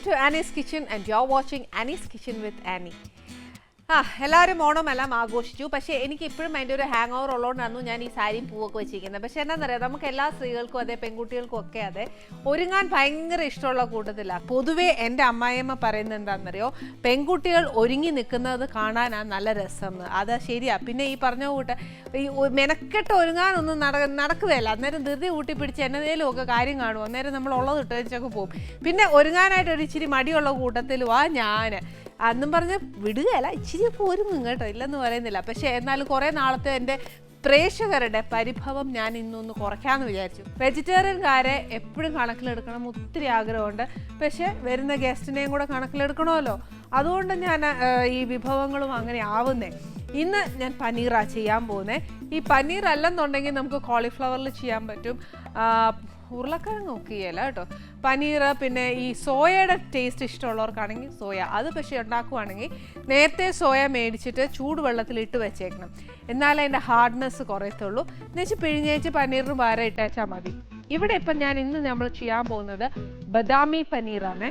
to Annie's Kitchen and you're watching Annie's Kitchen with Annie. എല്ലാവരും ഓണമെല്ലാം ആഘോഷിച്ചു. പക്ഷേ എനിക്ക് ഇപ്പോഴും അതിൻ്റെ ഒരു ഹാങ് ഓവർ ഉള്ളതുകൊണ്ടായിരുന്നു ഞാൻ ഈ സാരിയും പൂവൊക്കെ വെച്ചിരിക്കുന്നത്. പക്ഷേ എന്താണെന്നറിയാം, നമുക്ക് എല്ലാ സ്ത്രീകൾക്കും അതെ പെൺകുട്ടികൾക്കും ഒക്കെ അതെ ഒരുങ്ങാൻ ഭയങ്കര ഇഷ്ടമുള്ള കൂട്ടത്തിലാണ്. പൊതുവേ എൻ്റെ അമ്മായിയമ്മ പറയുന്നത് എന്താണെന്നറിയോ, പെൺകുട്ടികൾ ഒരുങ്ങി നിൽക്കുന്നത് കാണാനാണ് നല്ല രസം. അത് ശരിയാണ്. പിന്നെ ഈ പറഞ്ഞ കൂട്ട് ഈ മെനക്കെട്ട് ഒരുങ്ങാനൊന്നും നടക്കുകയല്ല. അന്നേരം ധൃതി കൂട്ടിപ്പിടിച്ച് എന്നതേലും ഒക്കെ കാര്യം കാണും. അന്നേരം നമ്മൾ ഉള്ളത് ഇട്ടൊക്കെ പോകും. പിന്നെ ഒരുങ്ങാനായിട്ട് ഒരു ഇച്ചിരി മടിയുള്ള കൂട്ടത്തിലുവാ ഞാൻ. അന്നും പറഞ്ഞ് വിടുകയല്ല, ഇച്ചിരി പോരുങ്ങും കേട്ടോ, ഇല്ലെന്ന് പറയുന്നില്ല. പക്ഷേ എന്നാലും കുറേ നാളത്തെ എൻ്റെ പ്രേക്ഷകരുടെ പരിഭവം ഞാൻ ഇന്നൊന്ന് കുറയ്ക്കാമെന്ന് വിചാരിച്ചു. വെജിറ്റേറിയൻകാരെ എപ്പോഴും കണക്കിലെടുക്കണം ഒത്തിരി ആഗ്രഹമുണ്ട്. പക്ഷേ വരുന്ന ഗസ്റ്റിനെയും കൂടെ കണക്കിലെടുക്കണമല്ലോ. അതുകൊണ്ട് ഞാൻ ഈ വിഭവങ്ങളും അങ്ങനെ ആവുന്നേ. ഇന്ന് ഞാൻ പനീറാണ് ചെയ്യാൻ പോകുന്നത്. ഈ പനീർ അല്ലെന്നുണ്ടെങ്കിൽ നമുക്ക് കോളിഫ്ലവറിൽ ചെയ്യാൻ പറ്റും, ഉരുളക്കിഴങ്ങ് നോക്കിയല്ല കേട്ടോ. പനീർ പിന്നെ ഈ സോയയുടെ ടേസ്റ്റ് ഇഷ്ടമുള്ളവർക്കാണെങ്കിൽ സോയ. അത് പക്ഷേ ഉണ്ടാക്കുവാണെങ്കിൽ നേരത്തെ സോയ മേടിച്ചിട്ട് ചൂടുവെള്ളത്തിലിട്ട് വെച്ചേക്കണം, എന്നാലേ അതിൻ്റെ ഹാർഡ്നെസ് കുറയത്തുള്ളൂ. എന്നുവെച്ച് പിഴിഞ്ഞേച്ച് പനീറിന് വാര ഇട്ടേച്ചാൽ മതി. ഇവിടെ ഇപ്പം ഇന്ന് നമ്മൾ ചെയ്യാൻ പോകുന്നത് ബദാമി പനീറാണ്.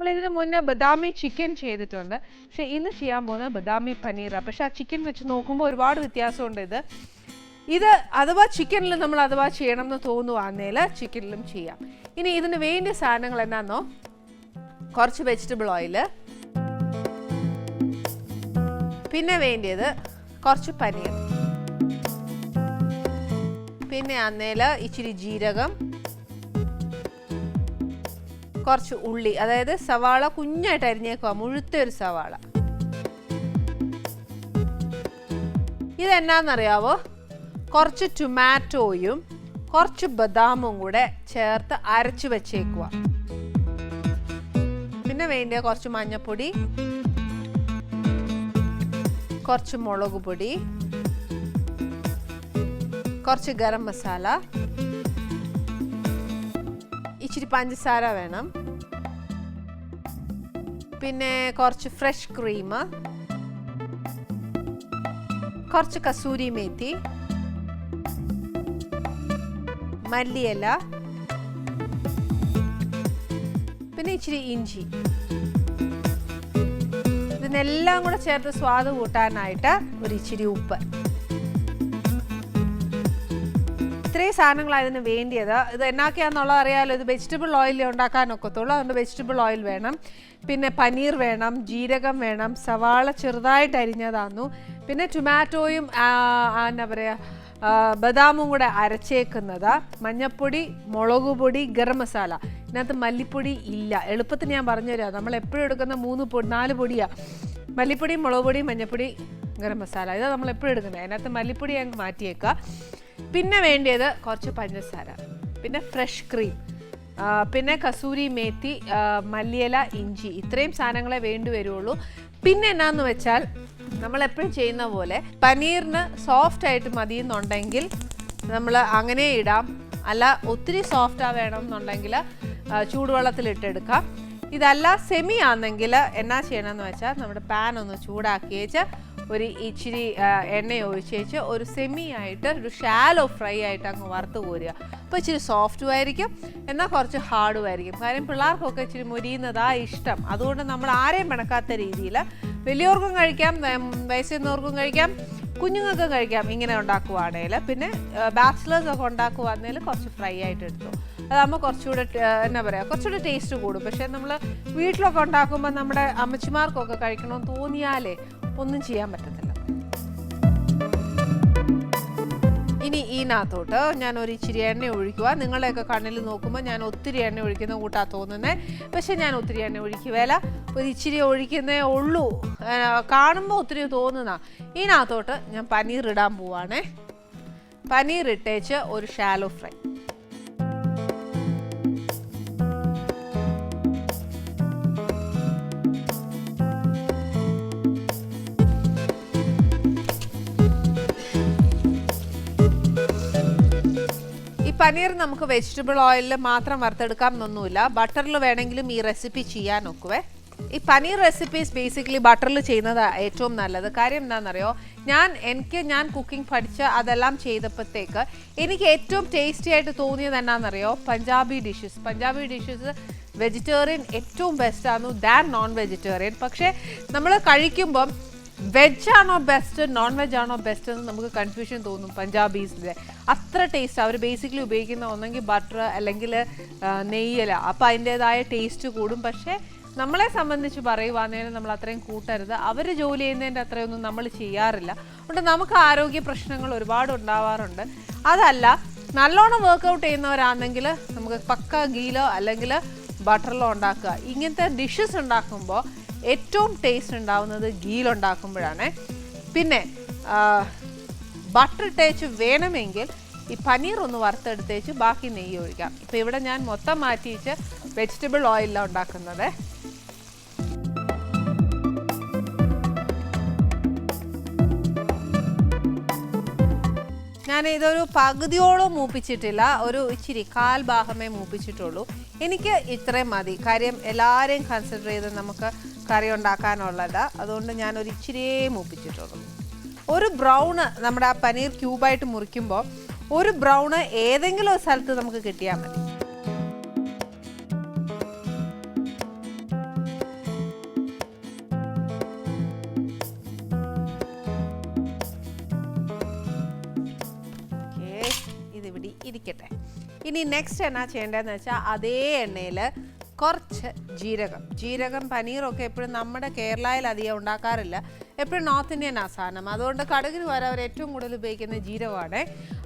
നമ്മളിതിന് മുന്നേ ബദാമി ചിക്കൻ ചെയ്തിട്ടുണ്ട്. പക്ഷെ ഇന്ന് ചെയ്യാൻ പോകുന്നത് ബദാമി പനീറാണ്. പക്ഷെ ആ ചിക്കൻ വെച്ച് നോക്കുമ്പോൾ ഒരുപാട് വ്യത്യാസമുണ്ട്. ഇത് അഥവാ ചിക്കനിൽ നമ്മൾ അഥവാ ചെയ്യണം എന്ന് തോന്നുവാന്നേൽ ചിക്കനിലും ചെയ്യാം. ഇനി ഇതിന് വേണ്ടിയ സാധനങ്ങൾ എന്നാന്നോ, കുറച്ച് വെജിറ്റബിൾ ഓയിൽ, പിന്നെ വേണ്ടിയത് കുറച്ച് പനീർ, പിന്നെ അന്നേൽ ഇച്ചിരി ജീരകം, കുറച്ച് ഉള്ളി, അതായത് സവാള കുഞ്ഞായിട്ട് അരിഞ്ഞേക്കുക, മുഴുത്ത ഒരു സവാള. ഇതെന്നാന്നറിയാവോ, കുറച്ച് ടൊമാറ്റോയും കുറച്ച് ബദാമും കൂടെ ചേർത്ത് അരച്ചു വെച്ചേക്കുക. പിന്നെ വേണ്ടിയ കുറച്ച് മഞ്ഞൾപ്പൊടി, കുറച്ച് മുളക് പൊടി, കുറച്ച് ഗരം മസാല, ഇച്ചിരി പഞ്ചസാര വേണം, പിന്നെ കുറച്ച് ഫ്രഷ് ക്രീം, കുറച്ച് കസൂരി മേത്തി, മല്ലിയില, പിന്നെ ഇച്ചിരി ഇഞ്ചി. ഇതിനെല്ലാം കൂടെ ചേർത്ത് സ്വാദ് കൂട്ടാനായിട്ട് ഒരു ഇച്ചിരി ഉപ്പ്. ഇത്രയും സാധനങ്ങളാണ് ഇതിന് വേണ്ടിയത്. ഇത് എന്നാക്കിയാന്നുള്ളത് അറിയാമല്ലോ. ഇത് വെജിറ്റബിൾ ഓയിലിൽ ഉണ്ടാക്കാനൊക്കത്തുള്ളൂ. അതുകൊണ്ട് വെജിറ്റബിൾ ഓയിൽ വേണം, പിന്നെ പനീർ വേണം, ജീരകം വേണം, സവാള ചെറുതായിട്ട് അരിഞ്ഞതാന്നു, പിന്നെ ടൊമാറ്റോയും എന്നാ പറയുക ബദാമും കൂടെ അരച്ചേക്കുന്നത്, മഞ്ഞൾപ്പൊടി, മുളക് പൊടി, ഗരം മസാല. ഇതിനകത്ത് മല്ലിപ്പൊടി ഇല്ല. എളുപ്പത്തിന് ഞാൻ പറഞ്ഞുതരാം. നമ്മൾ എപ്പോഴും എടുക്കുന്ന 4 പൊടിയാണ്: മല്ലിപ്പൊടി, മുളക് പൊടി, മഞ്ഞൾപ്പൊടി, ഗരം മസാല. ഇതാണ് നമ്മൾ എപ്പോഴും എടുക്കുന്നത്. അതിനകത്ത് മല്ലിപ്പൊടി അങ്ങ് മാറ്റിയേക്കുക. പിന്നെ വേണ്ടിയത് കുറച്ച് പഞ്ചസാര, പിന്നെ ഫ്രഷ് ക്രീം, പിന്നെ കസൂരി മേത്തി, മല്ലിയില, ഇഞ്ചി. ഇത്രയും സാധനങ്ങളെ വേണ്ടി വരുള്ളൂ. പിന്നെ എന്നാന്ന് വെച്ചാൽ നമ്മളെപ്പോഴും ചെയ്യുന്ന പോലെ പനീറിന് സോഫ്റ്റ് ആയിട്ട് മതി എന്നുണ്ടെങ്കിൽ നമ്മൾ അങ്ങനെ ഇടാം. അല്ല ഒത്തിരി സോഫ്റ്റാ വേണം എന്നുണ്ടെങ്കിൽ ചൂടുവെള്ളത്തിലിട്ടെടുക്കാം. ഇതല്ല സെമി ആണെങ്കിൽ എന്നാ ചെയ്യണമെന്ന് വെച്ചാൽ നമ്മുടെ പാൻ ഒന്ന് ചൂടാക്കി വെച്ച് ഒരു ഇച്ചിരി എണ്ണ ഒഴിച്ചേച്ച് ഒരു സെമി ആയിട്ട് ഒരു ഷാലോ ഫ്രൈ ആയിട്ട് അങ്ങ് വറുത്ത് കോരുക. അപ്പോൾ ഇച്ചിരി സോഫ്റ്റും ആയിരിക്കും, എന്നാൽ കുറച്ച് ഹാർഡും ആയിരിക്കും. കാര്യം പിള്ളേർക്കൊക്കെ ഇച്ചിരി മുരിയുന്നതാണ് ഇഷ്ടം. അതുകൊണ്ട് നമ്മൾ ആരെയും മണക്കാത്ത രീതിയിൽ വലിയവർക്കും കഴിക്കാം, വയസ്സെന്നവർക്കും കഴിക്കാം, കുഞ്ഞുങ്ങൾക്കും കഴിക്കാം ഇങ്ങനെ ഉണ്ടാക്കുവാണെങ്കിൽ. പിന്നെ ബാച്ചിലേഴ്സൊക്കെ ഉണ്ടാക്കുവാണെങ്കിൽ കുറച്ച് ഫ്രൈ ആയിട്ട് എടുത്തു. അതാകുമ്പോൾ കുറച്ചുകൂടെ എന്നാ പറയുക, കുറച്ചുകൂടെ ടേസ്റ്റ് കൂടും. പക്ഷേ നമ്മൾ വീട്ടിലൊക്കെ ഉണ്ടാക്കുമ്പോൾ നമ്മുടെ അമ്മച്ചിമാർക്കൊക്കെ കഴിക്കണമെന്ന് തോന്നിയാലേ ഒന്നും ചെയ്യാൻ പറ്റത്തില്ല. ഇനി ഇതിനകത്തോട്ട് ഞാൻ ഒരു ഇച്ചിരി എണ്ണ ഒഴിക്കുക. നിങ്ങളുടെയൊക്കെ കണ്ണിൽ നോക്കുമ്പോൾ ഞാൻ ഒത്തിരി എണ്ണ ഒഴിക്കുന്ന കൂട്ടാ തോന്നുന്നത്. പക്ഷേ ഞാൻ ഒത്തിരി എണ്ണ ഒഴിക്കുകയില്ല, ഒരു ഇച്ചിരി ഒഴിക്കുന്നേ ഉള്ളൂ. കാണുമ്പോൾ ഒത്തിരി തോന്നുന്ന. ഇതിനകത്തോട്ട് ഞാൻ പനീർ ഇടാൻ പോവാണേ. പനീർ ഇട്ടേച്ച് ഒരു ഷാലോ ഫ്രൈ. പനീർ നമുക്ക് വെജിറ്റബിൾ ഓയിലിൽ മാത്രം വറുത്തെടുക്കാം എന്നൊന്നുമില്ല. ബട്ടറിൽ വേണമെങ്കിലും ഈ റെസിപ്പി ചെയ്യാൻ ഒക്കുവേ. ഈ പനീർ റെസിപ്പീസ് ബേസിക്കലി ബട്ടറിൽ ചെയ്യുന്നത് ഏറ്റവും നല്ലത്. കാര്യം എന്താണെന്നറിയോ, ഞാൻ കുക്കിംഗ് പഠിച്ച് അതെല്ലാം ചെയ്തപ്പോഴത്തേക്ക് എനിക്ക് ഏറ്റവും ടേസ്റ്റി ആയിട്ട് തോന്നിയത് എന്നാണെന്നറിയോ, പഞ്ചാബി ഡിഷസ് വെജിറ്റേറിയൻ ഏറ്റവും ബെസ്റ്റാണ് ദാൻ നോൺ വെജിറ്റേറിയൻ. പക്ഷേ നമ്മൾ കഴിക്കുമ്പം വെജ് ആണോ ബെസ്റ്റ് നോൺ വെജ് ആണോ ബെസ്റ്റ് എന്ന് നമുക്ക് കൺഫ്യൂഷൻ തോന്നും. പഞ്ചാബീസിൻ്റെ അത്ര ടേസ്റ്റ് അവർ ബേസിക്കലി ഉപയോഗിക്കുന്ന ഒന്നെങ്കിൽ ബട്ടർ അല്ലെങ്കിൽ നെയ്യല, അപ്പോൾ അതിൻ്റേതായ ടേസ്റ്റ് കൂടും. പക്ഷേ നമ്മളെ സംബന്ധിച്ച് പറയുവാന്നേരം നമ്മൾ അത്രയും കൂട്ടരുത്. അവർ ജോലി ചെയ്യുന്നതിൻ്റെ അത്രയൊന്നും നമ്മൾ ചെയ്യാറില്ല. അതുകൊണ്ട് നമുക്ക് ആരോഗ്യ പ്രശ്നങ്ങൾ ഒരുപാട് ഉണ്ടാവാറുണ്ട്. അതല്ല, നല്ലോണം വർക്കൗട്ട് ചെയ്യുന്നവരാണെങ്കിൽ നമുക്ക് പക്ക ഗീലോ അല്ലെങ്കിൽ ബട്ടറിലോ ഉണ്ടാക്കുക. ഇങ്ങനത്തെ ഡിഷസ് ഉണ്ടാക്കുമ്പോൾ ഏറ്റവും ടേസ്റ്റ് ഉണ്ടാവുന്നത് ഗീലുണ്ടാക്കുമ്പോഴാണ്. പിന്നെ ബട്ടർ ഇട്ടേച്ച് വേണമെങ്കിൽ ഈ പനീർ ഒന്ന് വറുത്തെടുത്തേച്ച് ബാക്കി നെയ്യ് ഒഴിക്കാം. ഇപ്പോൾ ഇവിടെ ഞാൻ മൊത്തം മാറ്റിയിട്ട് വെജിറ്റബിൾ ഓയിലാണ് ഉണ്ടാക്കുന്നത്. ഞാൻ ഇതൊരു പകുതിയോളം മൂപ്പിച്ചിട്ടില്ല, ഒരു ഇച്ചിരി കാൽ ഭാഗമേ മൂപ്പിച്ചിട്ടുള്ളൂ. എനിക്ക് ഇത്രയും മതി. കാര്യം എല്ലാവരെയും കൺസിഡർ ചെയ്ത് നമുക്ക് കറി ഉണ്ടാക്കാനുള്ളത്, അതുകൊണ്ട് ഞാനൊരു ഇച്ചിരിയേ മൂപ്പിച്ചിട്ടുള്ളൂ. ഒരു ബ്രൗണ് നമ്മുടെ ആ പനീർ ക്യൂബായിട്ട് മുറിക്കുമ്പോൾ ഒരു ബ്രൗണ് ഏതെങ്കിലും ഒരു സ്ഥലത്ത് നമുക്ക് കിട്ടിയാൽ മതി. ഇതിവിടെ ഇരിക്കട്ടെ. ഇനി നെക്സ്റ്റ് എന്നാ ചെയ്യേണ്ടതെന്ന് വെച്ചാൽ അതേ എണ്ണയിൽ കുറച്ച് ജീരകം പനീറൊക്കെ എപ്പോഴും നമ്മുടെ കേരളയിൽ അധികം ഉണ്ടാക്കാറില്ല, എപ്പോഴും നോർത്ത് ഇന്ത്യൻ ആ സാധനം. അതുകൊണ്ട് കടുകിന് വരെ അവർ ഏറ്റവും കൂടുതൽ ഉപയോഗിക്കുന്ന ജീരകമാണ്.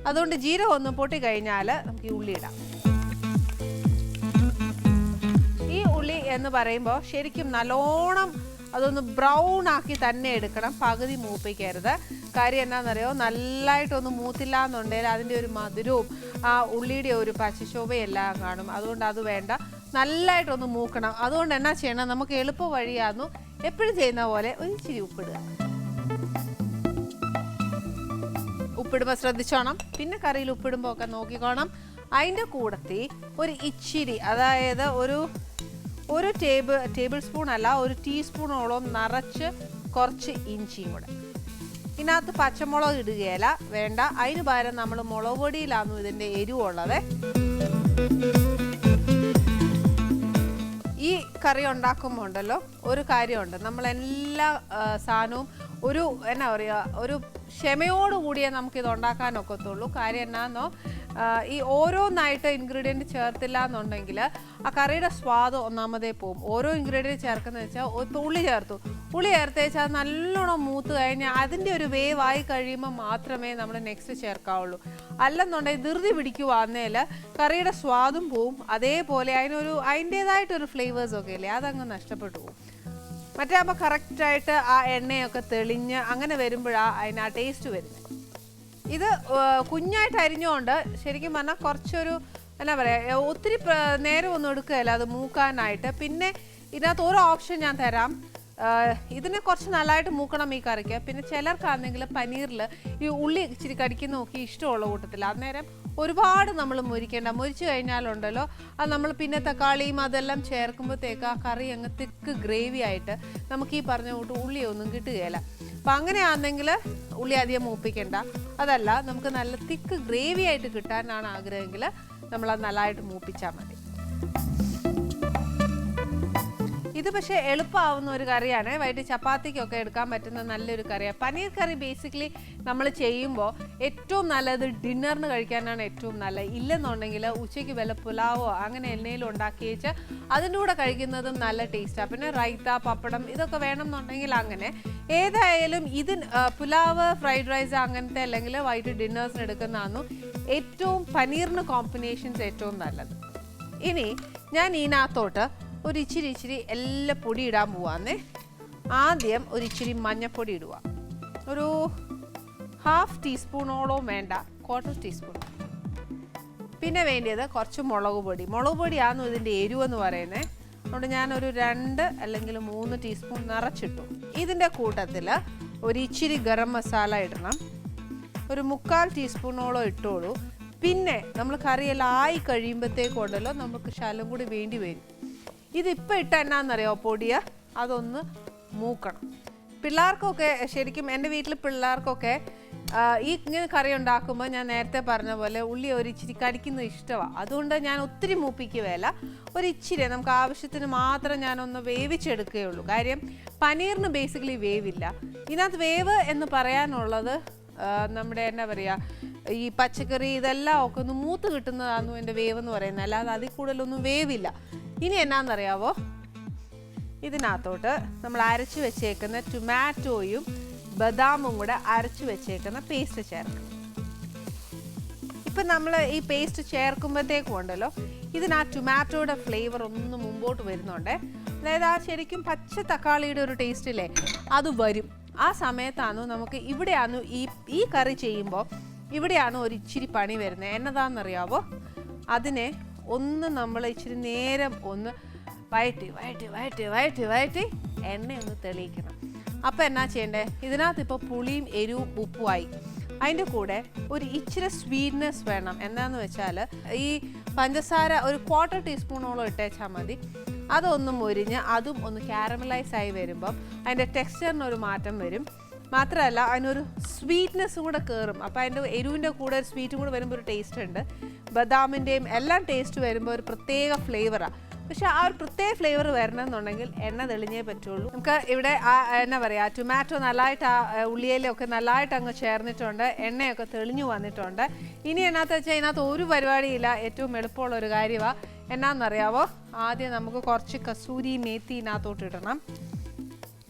അതുകൊണ്ട് ജീരകം ഒന്ന് പൊട്ടി കഴിഞ്ഞാൽ നമുക്ക് ഈ ഉള്ളി ഇടാം. ഈ ഉള്ളി എന്ന് പറയുമ്പോൾ ശരിക്കും നല്ലോണം അതൊന്ന് ബ്രൗൺ ആക്കി തന്നെ എടുക്കണം, പകുതി മൂപ്പിക്കരുത്. കാര്യം എന്നാണെന്നറിയോ, നല്ലതായിട്ടൊന്ന് മൂത്തില്ല എന്നുണ്ടെങ്കിൽ അതിൻ്റെ ഒരു മധുരവും ആ ഉള്ളിയുടെ ഒരു പച്ചശോഭയും എല്ലാം കാണും. അതുകൊണ്ട് അത് വേണ്ട, നല്ലതായിട്ടൊന്ന് മൂക്കണം. അതുകൊണ്ട് എന്നാ ചെയ്യണം, നമുക്ക് എളുപ്പ വഴിയാന്നു എപ്പോഴും ചെയ്യുന്ന പോലെ ഒരു ഇച്ചിരി ഉപ്പിടുക. ഉപ്പിടുമ്പോൾ ശ്രദ്ധിച്ചോണം, പിന്നെ കറിയിൽ ഉപ്പിടുമ്പോൾ ഒക്കെ നോക്കിക്കോണം. അതിൻ്റെ കൂടത്തിൽ ഒരു ഇച്ചിരി, അതായത് ഒരു ടേബിൾ സ്പൂൺ അല്ല, ഒരു ടീസ്പൂണോളം നിറച്ച് കുറച്ച് ഇഞ്ചിയും കൂടെ. ഇതിനകത്ത് പച്ചമുളക് ഇടുകയില്ല, വേണ്ട. അതിന് പകരം നമ്മൾ മുളക് പൊടിയിലാന്നു ഇതിൻ്റെ എരിവുള്ളത്. ഈ കറി ഉണ്ടാക്കുമ്പോൾ ഉണ്ടല്ലോ ഒരു കാര്യമുണ്ട്, നമ്മളെല്ലാ സാധനവും എന്നാ പറയുക, ഒരു ക്ഷമയോടുകൂടിയേ നമുക്കിത് ഉണ്ടാക്കാനൊക്കത്തുള്ളൂ. കാര്യം എന്നാന്നോ, ഈ ഓരോന്നായിട്ട് ഇൻഗ്രീഡിയൻറ്റ് ചേർത്തില്ല എന്നുണ്ടെങ്കിൽ ആ കറിയുടെ സ്വാദ് ഒന്നാമതേ പോവും. ഓരോ ഇൻഗ്രീഡിയൻറ്റ് ചേർക്കുന്നത് വെച്ചാൽ ഇപ്പോൾ ഉള്ളി ചേർത്ത് വെച്ചാൽ നല്ലോണം മൂത്ത് കഴിഞ്ഞാൽ അതിൻ്റെ ഒരു വേവായി കഴിയുമ്പോൾ മാത്രമേ നമ്മൾ നെക്സ്റ്റ് ചേർക്കാവുള്ളൂ. അല്ലെന്നുണ്ടെങ്കിൽ ധൃതി പിടിക്കുവാന്നേൽ കറിയുടെ സ്വാദും പോവും, അതേപോലെ അതിൻ്റേതായിട്ടൊരു ഫ്ലേവേഴ്സൊക്കെ ഇല്ലേ, അതങ്ങ് നഷ്ടപ്പെട്ടു പോകും. മറ്റേ അപ്പോൾ കറക്റ്റായിട്ട് ആ എണ്ണയൊക്കെ തെളിഞ്ഞ് അങ്ങനെ വരുമ്പോഴാണ് അതിന് ആ ടേസ്റ്റ് വരുന്നത്. ഇത് കുഞ്ഞായിട്ട് അരിഞ്ഞുകൊണ്ട് ശരിക്കും പറഞ്ഞാൽ കുറച്ചൊരു എന്നാ പറയുക, ഒത്തിരി നേരം ഒന്നും എടുക്കുകയല്ല അത് മൂക്കാനായിട്ട്. പിന്നെ ഇതിനകത്ത് ഓരോ ഓപ്ഷൻ ഞാൻ തരാം. ഇതിനെ കുറച്ച് നല്ലതായിട്ട് മൂക്കണം ഈ കറിക്ക്. പിന്നെ ചിലർക്കാണെങ്കിൽ പനീറിൽ ഈ ഉള്ളി ഇച്ചിരി കടിക്കുന്ന നോക്കി ഇഷ്ടമുള്ള കൂട്ടത്തിൽ അന്നേരം ഒരുപാട് നമ്മൾ മുരിച്ചു കഴിഞ്ഞാലുണ്ടല്ലോ, അത് നമ്മൾ പിന്നെ തക്കാളിയും അതെല്ലാം ചേർക്കുമ്പോഴത്തേക്ക് ആ കറി അങ്ങ് തിക്ക് ഗ്രേവി ആയിട്ട് നമുക്ക് ഈ പറഞ്ഞ കൂട്ട് ഉള്ളിയൊന്നും കിട്ടുകയില്ല. അപ്പം അങ്ങനെയാണെങ്കിൽ ഉള്ളി അധികം മൂപ്പിക്കണ്ട. അതല്ല, നമുക്ക് നല്ല തിക്ക് ഗ്രേവി ആയിട്ട് കിട്ടാനാണ് ആഗ്രഹമെങ്കിൽ നമ്മളത് നല്ലതായിട്ട് മൂപ്പിച്ചാൽ മതി. ഇത് പക്ഷേ എളുപ്പമാവുന്ന ഒരു കറിയാണ്, വൈകിട്ട് ചപ്പാത്തിക്കൊക്കെ എടുക്കാൻ പറ്റുന്ന നല്ലൊരു കറിയാണ്. പനീർ കറി ബേസിക്കലി നമ്മൾ ചെയ്യുമ്പോൾ ഏറ്റവും നല്ലത് ഡിന്നറിന് കഴിക്കാനാണ് ഏറ്റവും നല്ലത്. ഇല്ലെന്നുണ്ടെങ്കിൽ ഉച്ചയ്ക്ക് വല്ല പുലാവോ അങ്ങനെ എണ്ണയിലും ഉണ്ടാക്കി വെച്ച് അതിൻ്റെ കൂടെ കഴിക്കുന്നതും നല്ല ടേസ്റ്റാണ്. പിന്നെ റൈത്ത, പപ്പടം ഇതൊക്കെ വേണമെന്നുണ്ടെങ്കിൽ അങ്ങനെ. ഏതായാലും പുലാവ്, ഫ്രൈഡ് റൈസ് അങ്ങനത്തെ അല്ലെങ്കിൽ വൈകിട്ട് ഡിന്നേഴ്സിന് എടുക്കുന്നതാണ് ഏറ്റവും പനീറിന് കോമ്പിനേഷൻസ് ഏറ്റവും നല്ലത്. ഇനി ഞാൻ ഇതിനകത്തോട്ട് ഒരു ഇച്ചിരി എല്ലാ പൊടി ഇടാൻ പോവാന്നേ. ആദ്യം ഒരു ഇച്ചിരി മഞ്ഞൾപ്പൊടി ഇടുക, ഒരു 1/2 ടീസ്പൂണോളം വേണ്ട, 1/4 ടീസ്പൂൺ. പിന്നെ വേണ്ടിയത് കുറച്ച് മുളക് പൊടിയാണ് ഇതിൻ്റെ എരിവെന്ന് പറയുന്നത്. അതുകൊണ്ട് ഞാനൊരു 2 അല്ലെങ്കിൽ 3 ടീസ്പൂൺ നിറച്ചിട്ടു. ഇതിൻ്റെ കൂട്ടത്തിൽ ഒരു ഇച്ചിരി ഗരം മസാല ഇടണം, ഒരു 1/4 ടീസ്പൂണോളം ഇട്ടോളൂ. പിന്നെ നമ്മൾ കറിയെല്ലാം ആയി കഴിയുമ്പോഴത്തേക്കുണ്ടല്ലോ നമുക്ക് ശകലം കൂടി വേണ്ടി വരും. ഇതിപ്പോൾ ഇട്ട എന്നാന്നറിയോ പൊടിയ, അതൊന്ന് മൂക്കണം. പിള്ളേർക്കൊക്കെ ശരിക്കും എൻ്റെ വീട്ടിൽ പിള്ളേർക്കൊക്കെ ഈ ഇങ്ങനെ കറി ഉണ്ടാക്കുമ്പോൾ ഞാൻ നേരത്തെ പറഞ്ഞ പോലെ ഉള്ളി ഒരു ഇച്ചിരി കടിക്കുന്നത് ഇഷ്ടമാണ്. അതുകൊണ്ട് ഞാൻ ഒത്തിരി മൂപ്പിക്കുകയല്ല, ഒരു ഇച്ചിരി നമുക്ക് ആവശ്യത്തിന് മാത്രം ഞാനൊന്ന് വേവിച്ചെടുക്കുകയുള്ളൂ. കാര്യം പനീറിന് ബേസിക്കലി വേവില്ല. ഇതിനകത്ത് വേവ് എന്ന് പറയാനുള്ളത് നമ്മുടെ എന്നാ പറയുക, ഈ പച്ചക്കറി ഇതെല്ലാം ഒക്കെ ഒന്ന് മൂത്ത് കിട്ടുന്നതാണെന്നു എൻ്റെ വേവ് എന്ന് പറയുന്നത്, അല്ലാതെ അതിൽ കൂടുതലൊന്നും വേവില്ല. ഇനി എന്നാന്നറിയാവോ, ഇതിനകത്തോട്ട് നമ്മൾ അരച്ച് വെച്ചേക്കുന്ന ടൊമാറ്റോയും ബദാമും കൂടെ അരച്ച് വെച്ചേക്കുന്ന പേസ്റ്റ് ചേർക്കണം. ഇപ്പം നമ്മൾ ഈ പേസ്റ്റ് ചേർക്കുമ്പോഴത്തേക്കും ഉണ്ടല്ലോ, ഇതിന് ആ ടൊമാറ്റോയുടെ ഫ്ലേവർ ഒന്ന് മുമ്പോട്ട് വരുന്നുണ്ട്. അതായത് ആ ശരിക്കും പച്ച തക്കാളിയുടെ ഒരു ടേസ്റ്റില്ലേ അത് വരും. ആ സമയത്താണ് നമുക്ക് ഇവിടെയാണ് ഈ കറി ചെയ്യുമ്പോൾ ഇവിടെയാണ് ഒരു ഇച്ചിരി പണി വരുന്നത്. എന്നതാണെന്നറിയാവോ, അതിനെ ഒന്ന് നമ്മൾ ഇച്ചിരി നേരം ഒന്ന് വയറ്റി എണ്ണയൊന്ന് തെളിയിക്കണം. അപ്പോൾ എന്നാ ചെയ്യണ്ടേ, ഇതിനകത്ത് ഇപ്പോൾ പുളിയും എരിവും ഉപ്പുമായി, അതിൻ്റെ കൂടെ ഒരു ഇച്ചിരി സ്വീറ്റ്നെസ് വേണം. എന്താണെന്ന് വെച്ചാൽ ഈ പഞ്ചസാര ഒരു 1/4 ടീസ്പൂണോളം ഇട്ടേച്ചാൽ മതി. അതൊന്ന് മുരിഞ്ഞ് അതും ഒന്ന് കാരമലൈസ് ആയി വരുമ്പം അതിൻ്റെ ടെക്സ്ചറിനൊരു മാറ്റം വരും. മാത്രമല്ല അതിനൊരു സ്വീറ്റ്നെസ്സും കൂടെ കയറും. അപ്പോൾ അതിൻ്റെ എരിവിൻ്റെ കൂടെ ഒരു സ്വീറ്റും കൂടെ വരുമ്പോൾ ഒരു ടേസ്റ്റ് ഉണ്ട്. ബദാമിൻ്റെയും എല്ലാം ടേസ്റ്റ് വരുമ്പോൾ ഒരു പ്രത്യേക ഫ്ലേവറാണ്. പക്ഷെ ആ ഒരു പ്രത്യേക ഫ്ലേവർ വരണമെന്നുണ്ടെങ്കിൽ എണ്ണ തെളിഞ്ഞേ പറ്റുള്ളൂ. നമുക്ക് ഇവിടെ എന്നാ പറയുക, ടൊമാറ്റോ നല്ലതായിട്ട് ആ ഉള്ളിയിലൊക്കെ നല്ലതായിട്ട് അങ്ങ് ചേർന്നിട്ടുണ്ട്, എണ്ണയൊക്കെ തെളിഞ്ഞു വന്നിട്ടുണ്ട്. ഇനി എന്നാന്ന് വെച്ചാൽ ഇതിനകത്ത് ഒരു പരിപാടിയില്ല, ഏറ്റവും എളുപ്പമുള്ള ഒരു കാര്യമാണ്. എന്നാന്നറിയാവോ, ആദ്യം നമുക്ക് കുറച്ച് കസൂരി മേത്തി ഇതിനകത്തോട്ട് ഇടണം.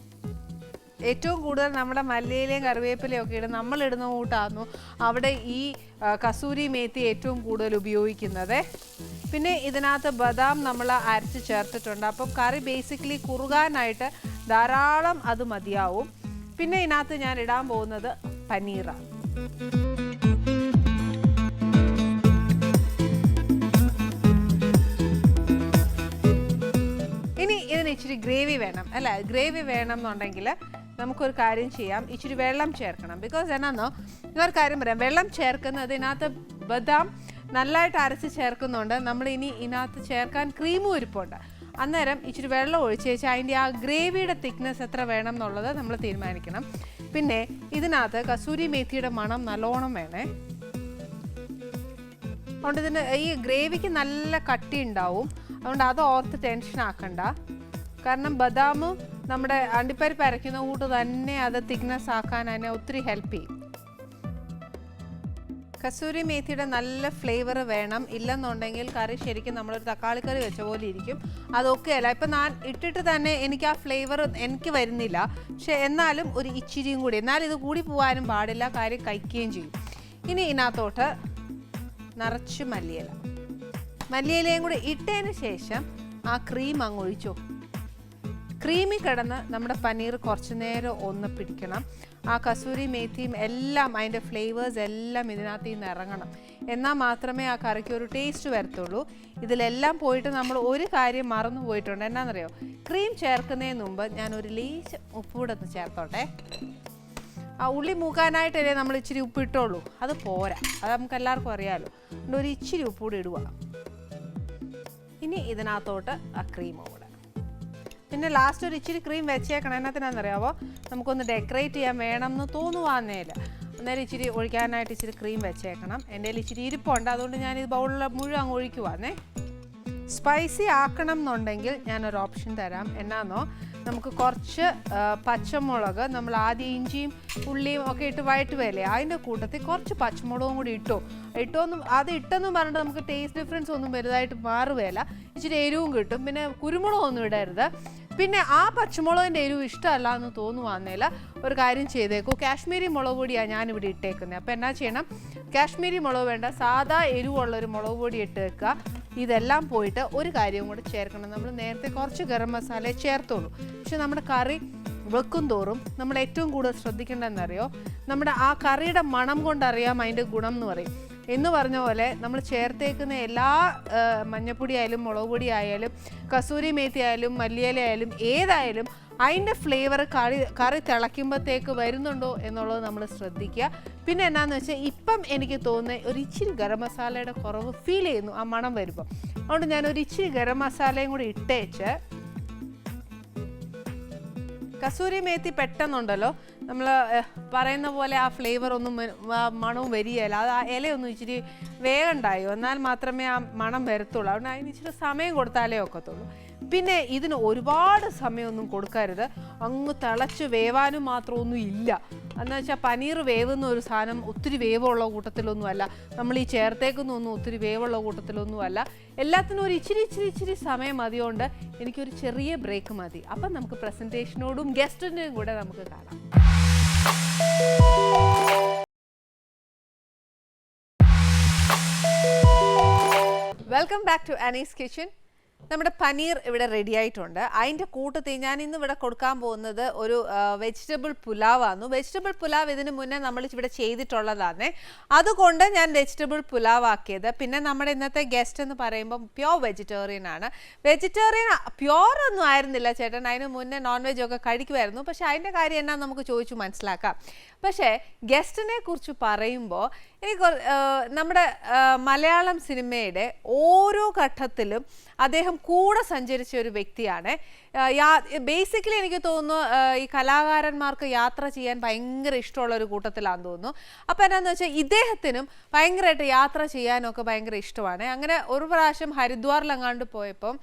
ഏറ്റവും കൂടുതൽ നമ്മുടെ മല്ലിയിലയും കറിവേപ്പിലയും ഒക്കെ ഇടും, നമ്മളിടുന്ന കൂട്ടായിരുന്നു അവിടെ ഈ കസൂരി മേത്തി ഏറ്റവും കൂടുതൽ ഉപയോഗിക്കുന്നത്. പിന്നെ ഇതിനകത്ത് ബദാം നമ്മൾ അരച്ച് ചേർത്തിട്ടുണ്ട്. അപ്പം കറി ബേസിക്കലി കുറുകാനായിട്ട് ധാരാളം അത് മതിയാവും. പിന്നെ ഇതിനകത്ത് ഞാൻ ഇടാൻ പോകുന്നത് പനീറാണ്. ഇനി ഇതിന് ഇച്ചിരി ഗ്രേവി വേണം അല്ല, ഗ്രേവി വേണം എന്നുണ്ടെങ്കിൽ നമുക്കൊരു കാര്യം ചെയ്യാം, ഇച്ചിരി വെള്ളം ചേർക്കണം. ബിക്കോസ് എന്നാന്നോ, ഇതൊരു കാര്യം പറയാം, വെള്ളം ചേർക്കുന്നതിനകത്ത് ബദാം നല്ലതായിട്ട് അരച്ച് ചേർക്കുന്നുണ്ട്. നമ്മൾ ഇനി ഇതിനകത്ത് ചേർക്കാൻ ക്രീമും ഇരിപ്പുണ്ട്. അന്നേരം ഇച്ചിരി വെള്ളം ഒഴിച്ച് വെച്ചാൽ അതിൻ്റെ ആ ഗ്രേവിയുടെ തിക്നെസ് എത്ര വേണം എന്നുള്ളത് നമ്മൾ തീരുമാനിക്കണം. പിന്നെ ഇതിനകത്ത് കസൂരി മേത്തിയുടെ മണം നല്ലോണം വേണേ. അതുകൊണ്ട് ഇതിന് ഈ ഗ്രേവിക്ക് നല്ല കട്ടി ഉണ്ടാവും. അതുകൊണ്ട് അത് ഓർത്ത് ടെൻഷൻ ആക്കണ്ട. കാരണം ബദാമും നമ്മുടെ അണ്ടിപ്പരിപ്പ് അരയ്ക്കുന്ന കൂട്ട് തന്നെ അത് തിക്നെസ് ആക്കാൻ അതിനെ ഒത്തിരി ഹെൽപ്പ് ചെയ്യും. കസൂരി മേത്തിയുടെ നല്ല ഫ്ലേവർ വേണം. ഇല്ലെന്നുണ്ടെങ്കിൽ കറി ശരിക്കും നമ്മളൊരു തക്കാളി കറി വെച്ച പോലെ ഇരിക്കും. അതൊക്കെ അല്ല, ഇപ്പം ഞാൻ ഇട്ടിട്ട് തന്നെ എനിക്ക് ആ ഫ്ലേവർ എനിക്ക് വരുന്നില്ല. പക്ഷെ എന്നാലും ഒരു ഇച്ചിരിയും കൂടി, എന്നാലും ഇത് കൂടി പോകാനും പാടില്ല, കാര്യം കഴിക്കുകയും ചെയ്യും. ഇനി ഇതിനകത്തോട്ട് നിറച്ച് മല്ലിയിലയും കൂടി ഇട്ടതിന് ശേഷം ആ ക്രീം അങ്ങ് ഒഴിച്ചു. ക്രീമി കിടന്ന് നമ്മുടെ പനീർ കുറച്ച് നേരം ഒന്ന് പിടിക്കണം. ആ കസൂരി മേത്തിയും എല്ലാം അതിൻ്റെ ഫ്ലേവേഴ്സ് എല്ലാം ഇതിനകത്ത് നിന്ന് ഇറങ്ങണം. എന്നാൽ മാത്രമേ ആ കറിക്ക് ഒരു ടേസ്റ്റ് വരത്തുള്ളൂ. ഇതിലെല്ലാം പോയിട്ട് നമ്മൾ ഒരു കാര്യം മറന്നു പോയിട്ടുണ്ട്. എന്നാണെന്നറിയോ, ക്രീം ചേർക്കുന്നതിന് മുമ്പ് ഞാൻ ഒരു ലേശം ഉപ്പൂടെ ഒന്ന് ചേർത്തോട്ടെ. ആ ഉള്ളി മൂക്കാനായിട്ടല്ലേ നമ്മൾ ഇച്ചിരി ഉപ്പ് ഇട്ടുള്ളൂ, അത് പോരാ, അത് നമുക്ക് എല്ലാവർക്കും അറിയാമല്ലോ. അതുകൊണ്ട് ഒരു ഇച്ചിരി ഉപ്പൂടെ ഇടുക. ഇനി ഇതിനകത്തോട്ട് ആ ക്രീം കൂടെ, പിന്നെ ലാസ്റ്റ് ഒരു ഇച്ചിരി ക്രീം വെച്ചേക്കണം. എന്നതിനാണെന്നറിയാവോ, നമുക്കൊന്ന് ഡെക്കറേറ്റ് ചെയ്യാൻ വേണം എന്ന് തോന്നുവാന്നേല, അന്നേരം ഇച്ചിരി ഒഴിക്കാനായിട്ട് ഇച്ചിരി ക്രീം വെച്ചേക്കണം. എൻ്റെ കയ്യിൽ ഇച്ചിരി ഇരിപ്പുണ്ട്, അതുകൊണ്ട് ഞാനിത് ബൗളിൽ മുഴുവൻ അങ്ങ് ഒഴിക്കുവാന്നേ. സ്പൈസി ആക്കണം എന്നുണ്ടെങ്കിൽ ഞാനൊരു ഓപ്ഷൻ തരാം. എന്നാന്നോ, നമുക്ക് കുറച്ച് പച്ചമുളക്, നമ്മൾ ആദ്യം ഇഞ്ചിയും ഉള്ളിയും ഒക്കെ ഇട്ട് വഴറ്റുവല്ലേ, അതിൻ്റെ കൂട്ടത്തിൽ കുറച്ച് പച്ചമുളകും കൂടി ഇട്ടോന്നും അത് ഇട്ടെന്നും പറഞ്ഞിട്ട് നമുക്ക് ടേസ്റ്റ് ഡിഫറൻസ് ഒന്നും വലുതായിട്ട് മാറുകയില്ല. ഇച്ചിരി എരിവും കിട്ടും. പിന്നെ കുരുമുളകൊന്നും ഇടരുത്. പിന്നെ ആ പച്ചമുളകിൻ്റെ എരിവ് ഇഷ്ടമല്ല എന്ന് തോന്നുവാന്നേല ഒരു കാര്യം ചെയ്തേക്കൂ, കാശ്മീരി മുളക് പൊടിയാണ് ഞാനിവിടെ ഇട്ടേക്കുന്നത്. അപ്പോൾ എന്നാ ചെയ്യണം, കാശ്മീരി മുളക് വേണ്ട, സാധാ എരിവുള്ളൊരു മുളക് പൊടി ഇട്ട് വെക്കുക. ഇതെല്ലാം പോയിട്ട് ഒരു കാര്യവും കൂടെ ചേർക്കണം. നമ്മൾ നേരത്തെ കുറച്ച് ഗരം മസാല ചേർത്തോളൂ. പക്ഷെ നമ്മുടെ കറി വെക്കും തോറും നമ്മൾ ഏറ്റവും കൂടുതൽ ശ്രദ്ധിക്കേണ്ടതെന്നറിയോ, നമ്മുടെ ആ കറിയുടെ മണം കൊണ്ടറിയാം അതിൻ്റെ ഗുണം എന്ന് പറയും. എന്ന് പറഞ്ഞ പോലെ നമ്മൾ ചേർത്തേക്കുന്ന എല്ലാ മഞ്ഞപ്പൊടി ആയാലും മുളക് പൊടി ആയാലും കസൂരി മേത്തി ആയാലും മല്ലിയില ആയാലും ഏതായാലും അതിൻ്റെ ഫ്ലേവർ കറി തിളയ്ക്കുമ്പോഴത്തേക്ക് വരുന്നുണ്ടോ എന്നുള്ളത് നമ്മൾ ശ്രദ്ധിക്കുക. പിന്നെ എന്നാന്ന് വെച്ചാൽ ഇപ്പം എനിക്ക് തോന്നുന്നത് ഒരു ഇച്ചിരി ഗരം മസാലയുടെ കുറവ് ഫീൽ ചെയ്യുന്നു ആ മണം വരുമ്പോൾ. അതുകൊണ്ട് ഞാൻ ഒരു ഇച്ചിരി ഗരം മസാലയും കൂടി ഇട്ടേച്ച് കസൂരി മേത്തി പെട്ടെന്നുണ്ടല്ലോ നമ്മൾ പറയുന്ന പോലെ ആ ഫ്ലേവർ ഒന്നും മണവും വരികയില്ല. അത് ആ ഇലയൊന്നും ഇച്ചിരി വേഗണ്ടായോ എന്നാൽ മാത്രമേ ആ മണം വരത്തുള്ളൂ. അതുകൊണ്ട് അതിന് ഇച്ചിരി സമയം കൊടുത്താലേ ഒക്കത്തുള്ളൂ. പിന്നെ ഇതിന് ഒരുപാട് സമയമൊന്നും കൊടുക്കരുത്. അങ്ങ് തിളച്ച് വേവാനും മാത്രമൊന്നും ഇല്ല. എന്ന് വെച്ചാൽ പനീർ വേവുന്ന ഒരു സാധനം ഒത്തിരി വേവുള്ള കൂട്ടത്തിലൊന്നുമല്ല, നമ്മൾ ഈ ചേർത്തേക്കൊന്നും ഒത്തിരി വേവുള്ള കൂട്ടത്തിലൊന്നുമല്ല. എല്ലാത്തിനും ഒരു ഇച്ചിരി സമയം മതിയോണ്ട് എനിക്കൊരു ചെറിയ ബ്രേക്ക് മതി. അപ്പം നമുക്ക് പ്രസൻറ്റേഷനോടും ഗസ്റ്റിൻ്റെയും കൂടെ നമുക്ക് കാണാം. Welcome back to Anees kitchen. നമ്മുടെ പനീർ ഇവിടെ റെഡി ആയിട്ടുണ്ട്. അതിൻ്റെ കൂട്ടത്തിൽ ഞാൻ ഇന്ന് ഇവിടെ കൊടുക്കാൻ പോകുന്നത് ഒരു വെജിറ്റബിൾ പുലാവാണ്. വെജിറ്റബിൾ പുലാവ് ഇതിന് മുന്നേ നമ്മൾ ഇവിടെ ചെയ്തിട്ടുള്ളതാണ്, അതുകൊണ്ട് ഞാൻ വെജിറ്റബിൾ പുലാവ് ആക്കിയത്. പിന്നെ നമ്മുടെ ഇന്നത്തെ ഗസ്റ്റ് എന്ന് പറയുമ്പം പ്യോർ വെജിറ്റേറിയൻ ആണ്. വെജിറ്റേറിയൻ പ്യോർ ഒന്നും ആയിരുന്നില്ല ചേട്ടൻ, അതിന് മുന്നേ നോൺ വെജ് ഒക്കെ കഴിക്കുമായിരുന്നു. പക്ഷേ അതിൻ്റെ കാര്യം എന്നാ നമുക്ക് ചോദിച്ചു മനസ്സിലാക്കാം. പക്ഷേ ഗസ്റ്റിനെ കുറിച്ച് പറയുമ്പോൾ എനിക്ക് നമ്മുടെ മലയാളം സിനിമയുടെ ഓരോ ഘട്ടത്തിലും അദ്ദേഹം കൂടെ സഞ്ചരിച്ച ഒരു വ്യക്തിയാണ്. ബേസിക്കലി എനിക്ക് തോന്നുന്നു ഈ കലാകാരന്മാർക്ക് യാത്ര ചെയ്യാൻ ഭയങ്കര ഇഷ്ടമുള്ള ഒരു കൂട്ടത്തിലാണെന്ന് തോന്നുന്നു. അപ്പോൾ എന്നാന്ന് വെച്ചാൽ ഇദ്ദേഹത്തിനും ഭയങ്കരമായിട്ട് യാത്ര ചെയ്യാനൊക്കെ ഭയങ്കര ഇഷ്ടമാണ്. അങ്ങനെ ഒരു പ്രാവശ്യം ഹരിദ്വാറിലെങ്ങാണ്ട് പോയപ്പം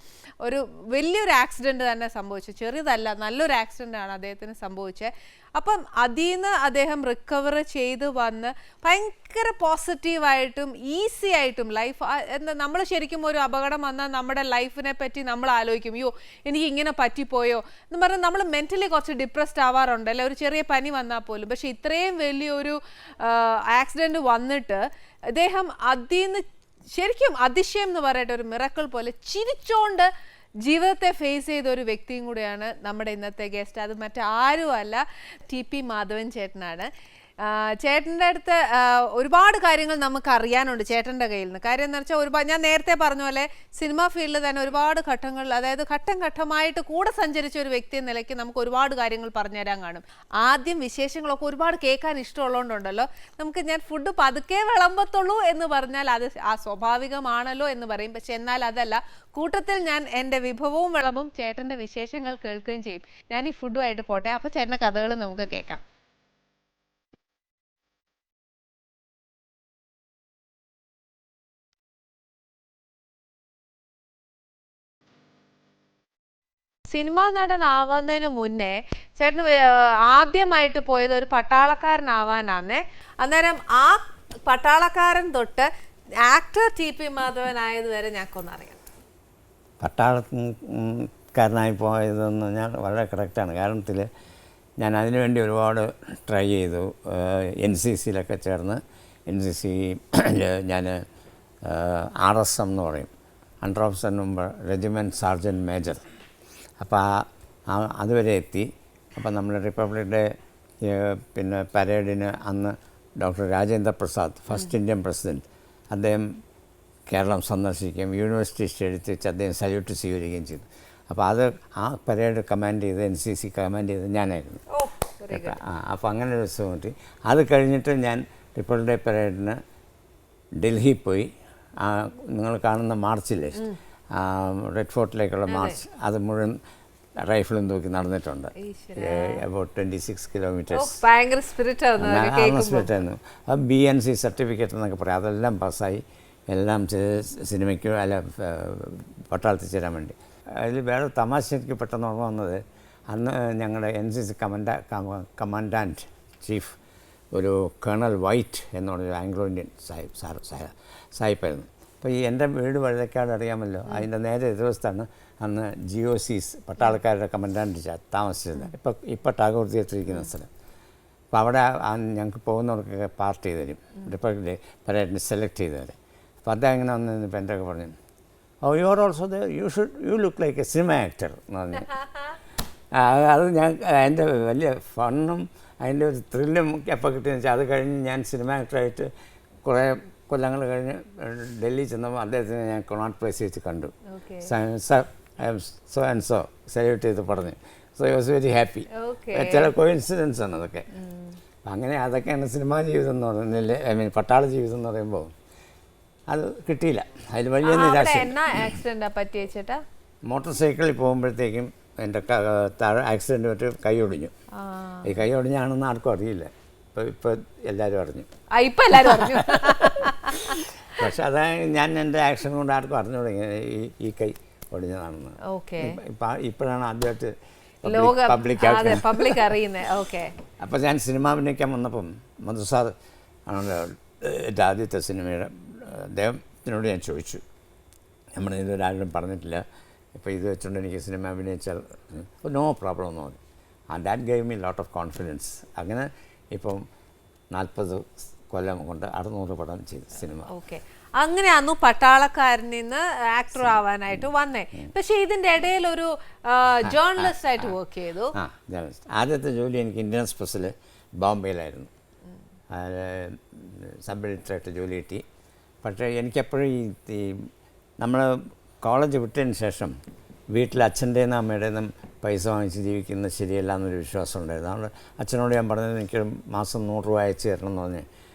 ഒരു വലിയൊരു ആക്സിഡൻറ്റ് തന്നെ സംഭവിച്ചു. ചെറിയതല്ല, നല്ലൊരു ആക്സിഡൻ്റാണ് അദ്ദേഹത്തിന് സംഭവിച്ചത്. അപ്പം അതിൽ നിന്ന് അദ്ദേഹം റിക്കവർ ചെയ്ത് വന്ന് ഭയങ്കര പോസിറ്റീവായിട്ടും ഈസി ആയിട്ടും ലൈഫ് എന്താ, നമ്മൾ ശരിക്കും ഒരു അപകടം വന്നാൽ നമ്മുടെ ലൈഫിനെ പറ്റി നമ്മൾ ആലോചിക്കും, അയ്യോ എനിക്ക് ഇങ്ങനെ പറ്റിപ്പോയോ എന്ന് പറഞ്ഞാൽ നമ്മൾ മെൻ്റലി കുറച്ച് ഡിപ്രസ്ഡ് ആവാറുണ്ട് അല്ലെ, ഒരു ചെറിയ പനി വന്നാൽ പോലും. പക്ഷെ ഇത്രയും വലിയൊരു ആക്സിഡൻറ്റ് വന്നിട്ട് അദ്ദേഹം അതിൽ നിന്ന് ശരിക്കും അതിശയം എന്ന് പറയട്ടെ, ഒരു മിറക്കിൾ പോലെ ചിരിച്ചോണ്ട് ജീവിതത്തെ ഫേസ് ചെയ്ത ഒരു വ്യക്തിയും കൂടെയാണ് നമ്മുടെ ഇന്നത്തെ ഗസ്റ്റ്. അത് മറ്റാരുമല്ല, ടി.പി. മാധവൻ ചേട്ടനാണ്. ചേട്ടൻ്റെ അടുത്ത് ഒരുപാട് കാര്യങ്ങൾ നമുക്ക് അറിയാനുണ്ട് ചേട്ടൻ്റെ കയ്യിൽ നിന്ന്. കാര്യം എന്ന് വെച്ചാൽ ഞാൻ നേരത്തെ പറഞ്ഞ പോലെ സിനിമാ ഫീൽഡിൽ തന്നെ ഒരുപാട് ഘട്ടങ്ങളിൽ, അതായത് ഘട്ടം ഘട്ടമായിട്ട് കൂടെ സഞ്ചരിച്ച ഒരു വ്യക്തി എന്ന നിലയ്ക്ക് നമുക്ക് ഒരുപാട് കാര്യങ്ങൾ പറഞ്ഞുതരാൻ കാണും. ആദ്യം വിശേഷങ്ങളൊക്കെ ഒരുപാട് കേൾക്കാൻ ഇഷ്ടമുള്ളതുകൊണ്ടുണ്ടല്ലോ നമുക്ക് ഞാൻ ഫുഡ് പതുക്കെ വിളമ്പത്തുള്ളൂ എന്ന് പറഞ്ഞാൽ അത് സ്വാഭാവികമാണല്ലോ എന്ന് പറയും. പക്ഷെ എന്നാൽ അതല്ല, കൂട്ടത്തിൽ ഞാൻ എൻ്റെ വിഭവവും വിളമ്പും, ചേട്ടൻ്റെ വിശേഷങ്ങൾ കേൾക്കുകയും ചെയ്യും. ഞാൻ ഈ ഫുഡുമായിട്ട് പോട്ടെ. അപ്പോൾ ചേട്ടൻ്റെ കഥകൾ നമുക്ക് കേൾക്കാം. സിനിമാ നടനാവുന്നതിന് മുന്നേ ചേട്ടന് ആദ്യമായിട്ട് പോയത് ഒരു പട്ടാളക്കാരനാവാനാണ്. അന്നേരം ആ പട്ടാളക്കാരൻ തൊട്ട് ആക്ടർ ടി.പി. മാധവൻ ആയത് വരെ ഞങ്ങൾക്കൊന്നറിയാം. പട്ടാളക്കാരനായി പോയതെന്ന് പറഞ്ഞാൽ വളരെ കറക്റ്റാണ്. കാരണത്തിൽ ഞാൻ അതിനുവേണ്ടി ഒരുപാട് ട്രൈ ചെയ്തു. NCCയിലൊക്കെ ചേർന്ന് NCC ഞാൻ RSM എന്ന് പറയും, under officer number regiment sergeant major. അപ്പോൾ അതുവരെ എത്തി. അപ്പോൾ നമ്മുടെ റിപ്പബ്ലിക് ഡേ പിന്നെ പരേഡിന് അന്ന് doctor Rajendra Prasad, first Indian president, അദ്ദേഹം കേരളം സന്ദർശിക്കുകയും യൂണിവേഴ്സിറ്റി സ്റ്റേഡിയത്തിൽ വെച്ച് അദ്ദേഹം സല്യൂട്ട് സ്വീകരിക്കുകയും ചെയ്തു. അപ്പോൾ അത് ആ പരേഡ് കമാൻഡ് ചെയ്ത് NCC കമാൻഡ് ചെയ്ത് ഞാനായിരുന്നു. അപ്പോൾ അങ്ങനെ ഒരു ദിവസം കിട്ടി. അത് കഴിഞ്ഞിട്ട് ഞാൻ റിപ്പബ്ലിക് ഡേ പരേഡിന് ഡൽഹി പോയി. നിങ്ങൾ കാണുന്ന മാർച്ചില്ലേ, റെഡ് ഫോർട്ടിലേക്കുള്ള മാർച്ച്, അത് മുഴുവൻ റൈഫിളും തൂക്കി നടന്നിട്ടുണ്ട്. About 26 kilometres. സ്പിരിറ്റ് ആയിരുന്നു. അത് BNC സർട്ടിഫിക്കറ്റ് എന്നൊക്കെ പറയാം. അതെല്ലാം പാസ്സായി, എല്ലാം സിനിമയ്ക്ക് അല്ല പട്ടാളത്തിൽ ചേരാൻ വേണ്ടി. അതിൽ വേറെ തമാശ എനിക്ക് പെട്ടെന്ന് ഓർമ്മ വന്നത്, അന്ന് ഞങ്ങളുടെ NCC കമാൻഡൻറ്റ് ചീഫ് ഒരു കേണൽ വൈറ്റ് എന്ന് പറഞ്ഞൊരു ആംഗ്ലോ ഇന്ത്യൻ സാഹിബായിരുന്നു. അപ്പോൾ ഈ എൻ്റെ വീട് വഴുതക്കാട് അറിയാമല്ലോ, അതിൻ്റെ നേരെ എതിർവശത്താണ് അന്ന് GOCs പട്ടാളക്കാരുടെ കമാൻഡൻറ്റ് താമസിച്ചിരുന്നത്. ഇപ്പോൾ ടാഗോർ തിയേറ്റർ ഇരിക്കുന്ന സ്ഥലം. അപ്പോൾ അവിടെ ഞങ്ങൾക്ക് പോകുന്നവർക്കൊക്കെ പാർട്ടി ചെയ്ത് തരും, റിപ്പബ്ലിക് ഡേ പരേഡിന് സെലക്ട് ചെയ്ത് തരും. അപ്പോൾ അദ്ദേഹം ഇങ്ങനെ വന്ന് ഇപ്പം എൻ്റെ ഒക്കെ പറഞ്ഞു, oh you are also you look like a cinema actor എന്ന് പറഞ്ഞു. അത് ഞാൻ അതിൻ്റെ വലിയ ഫണ്ണും അതിൻ്റെ ഒരു ത്രില്ലും എപ്പോൾ കിട്ടിയെന്ന് വെച്ചാൽ, അത് കഴിഞ്ഞ് ഞാൻ സിനിമ ആക്ടറായിട്ട് കുറേ കൊല്ലങ്ങൾ കഴിഞ്ഞ് ഡൽഹി ചെന്നപ്പോൾ അദ്ദേഹത്തിനെ ഞാൻ കൊണാട്ട് പ്ലേസ് വെച്ച് കണ്ടു. Sir I M so and so salute ചെയ്ത് പറഞ്ഞു. So I was very happy. ചില കോയിൻസിഡൻസ് ആണ് അതൊക്കെ. അങ്ങനെ അതൊക്കെയാണ് സിനിമാ ജീവിതം എന്ന് പറയുന്നില്ലേ, ഐ മീൻ പട്ടാള ജീവിതം എന്ന് പറയുമ്പോൾ അത് കിട്ടിയില്ല. അതിൽ വലിയ നിരാശ. മോട്ടോർ സൈക്കിളിൽ പോകുമ്പോഴത്തേക്കും എൻ്റെ താഴെ ആക്സിഡൻറ്റ് പറ്റി കൈ ഒടിഞ്ഞു. ഈ കൈ ഒടിഞ്ഞാണെന്ന് ആർക്കും അറിയില്ല. ഇപ്പോൾ എല്ലാവരും അറിഞ്ഞു. ഇപ്പം എല്ലാവരും അറിഞ്ഞു. പക്ഷെ അതായത് ഞാൻ എൻ്റെ ആക്ഷൻ കൊണ്ട് ആർക്കും അറിഞ്ഞു തുടങ്ങി ഈ കൈ ഒടിഞ്ഞതാണെന്ന്. ഇപ്പോഴാണ് ആദ്യമായിട്ട് പബ്ലിക് അറിയുന്നത്. അപ്പോൾ ഞാൻ സിനിമ അഭിനയിക്കാൻ വന്നപ്പം മധു സാർ ആണല്ലോ എൻ്റെ ആദ്യത്തെ സിനിമയുടെ അദ്ദേഹത്തിനോട് ഞാൻ ചോദിച്ചു, നമ്മൾ ഇതൊരാരും പറഞ്ഞിട്ടില്ല, ഇപ്പോൾ ഇത് വെച്ചുകൊണ്ട് എനിക്ക് സിനിമ അഭിനയിച്ചാൽ നോ പ്രോബ്ലം എന്ന് പറഞ്ഞു. And that gave me lot of confidence. അങ്ങനെ ഇപ്പം 40 കൊല്ലം കൊണ്ട് 600 പടം ചെയ്തു സിനിമ. അങ്ങനെയാന്നു പട്ടാളക്കാരിൽ നിന്ന് ആക്ടർ ആവാനായിട്ട് വന്നേ. പക്ഷെ ഇതിന്റെ ഇടയിൽ ഒരു ജേർണലിസ്റ്റ് ആയിട്ട് വർക്ക് ചെയ്തു. ആദ്യത്തെ ജോലി എനിക്ക് ഇന്ത്യൻ എക്സ്പ്രസ്സിൽ ബോംബെയിലായിരുന്നു. സബ് എഡിറ്ററായിട്ട് ജോലി കിട്ടി. പക്ഷേ എനിക്കെപ്പോഴും ഈ നമ്മൾ കോളേജ് വിട്ടതിന് ശേഷം വീട്ടിൽ അച്ഛൻ്റെയും അമ്മയുടേന്നും പൈസ വാങ്ങിച്ച് ജീവിക്കുന്നത് ശരിയല്ല എന്നൊരു വിശ്വാസം ഉണ്ടായിരുന്നു. അതുകൊണ്ട് അച്ഛനോട് ഞാൻ പറഞ്ഞത് എനിക്ക് മാസം 100 രൂപ അയച്ചു തരണം എന്ന് പറഞ്ഞ്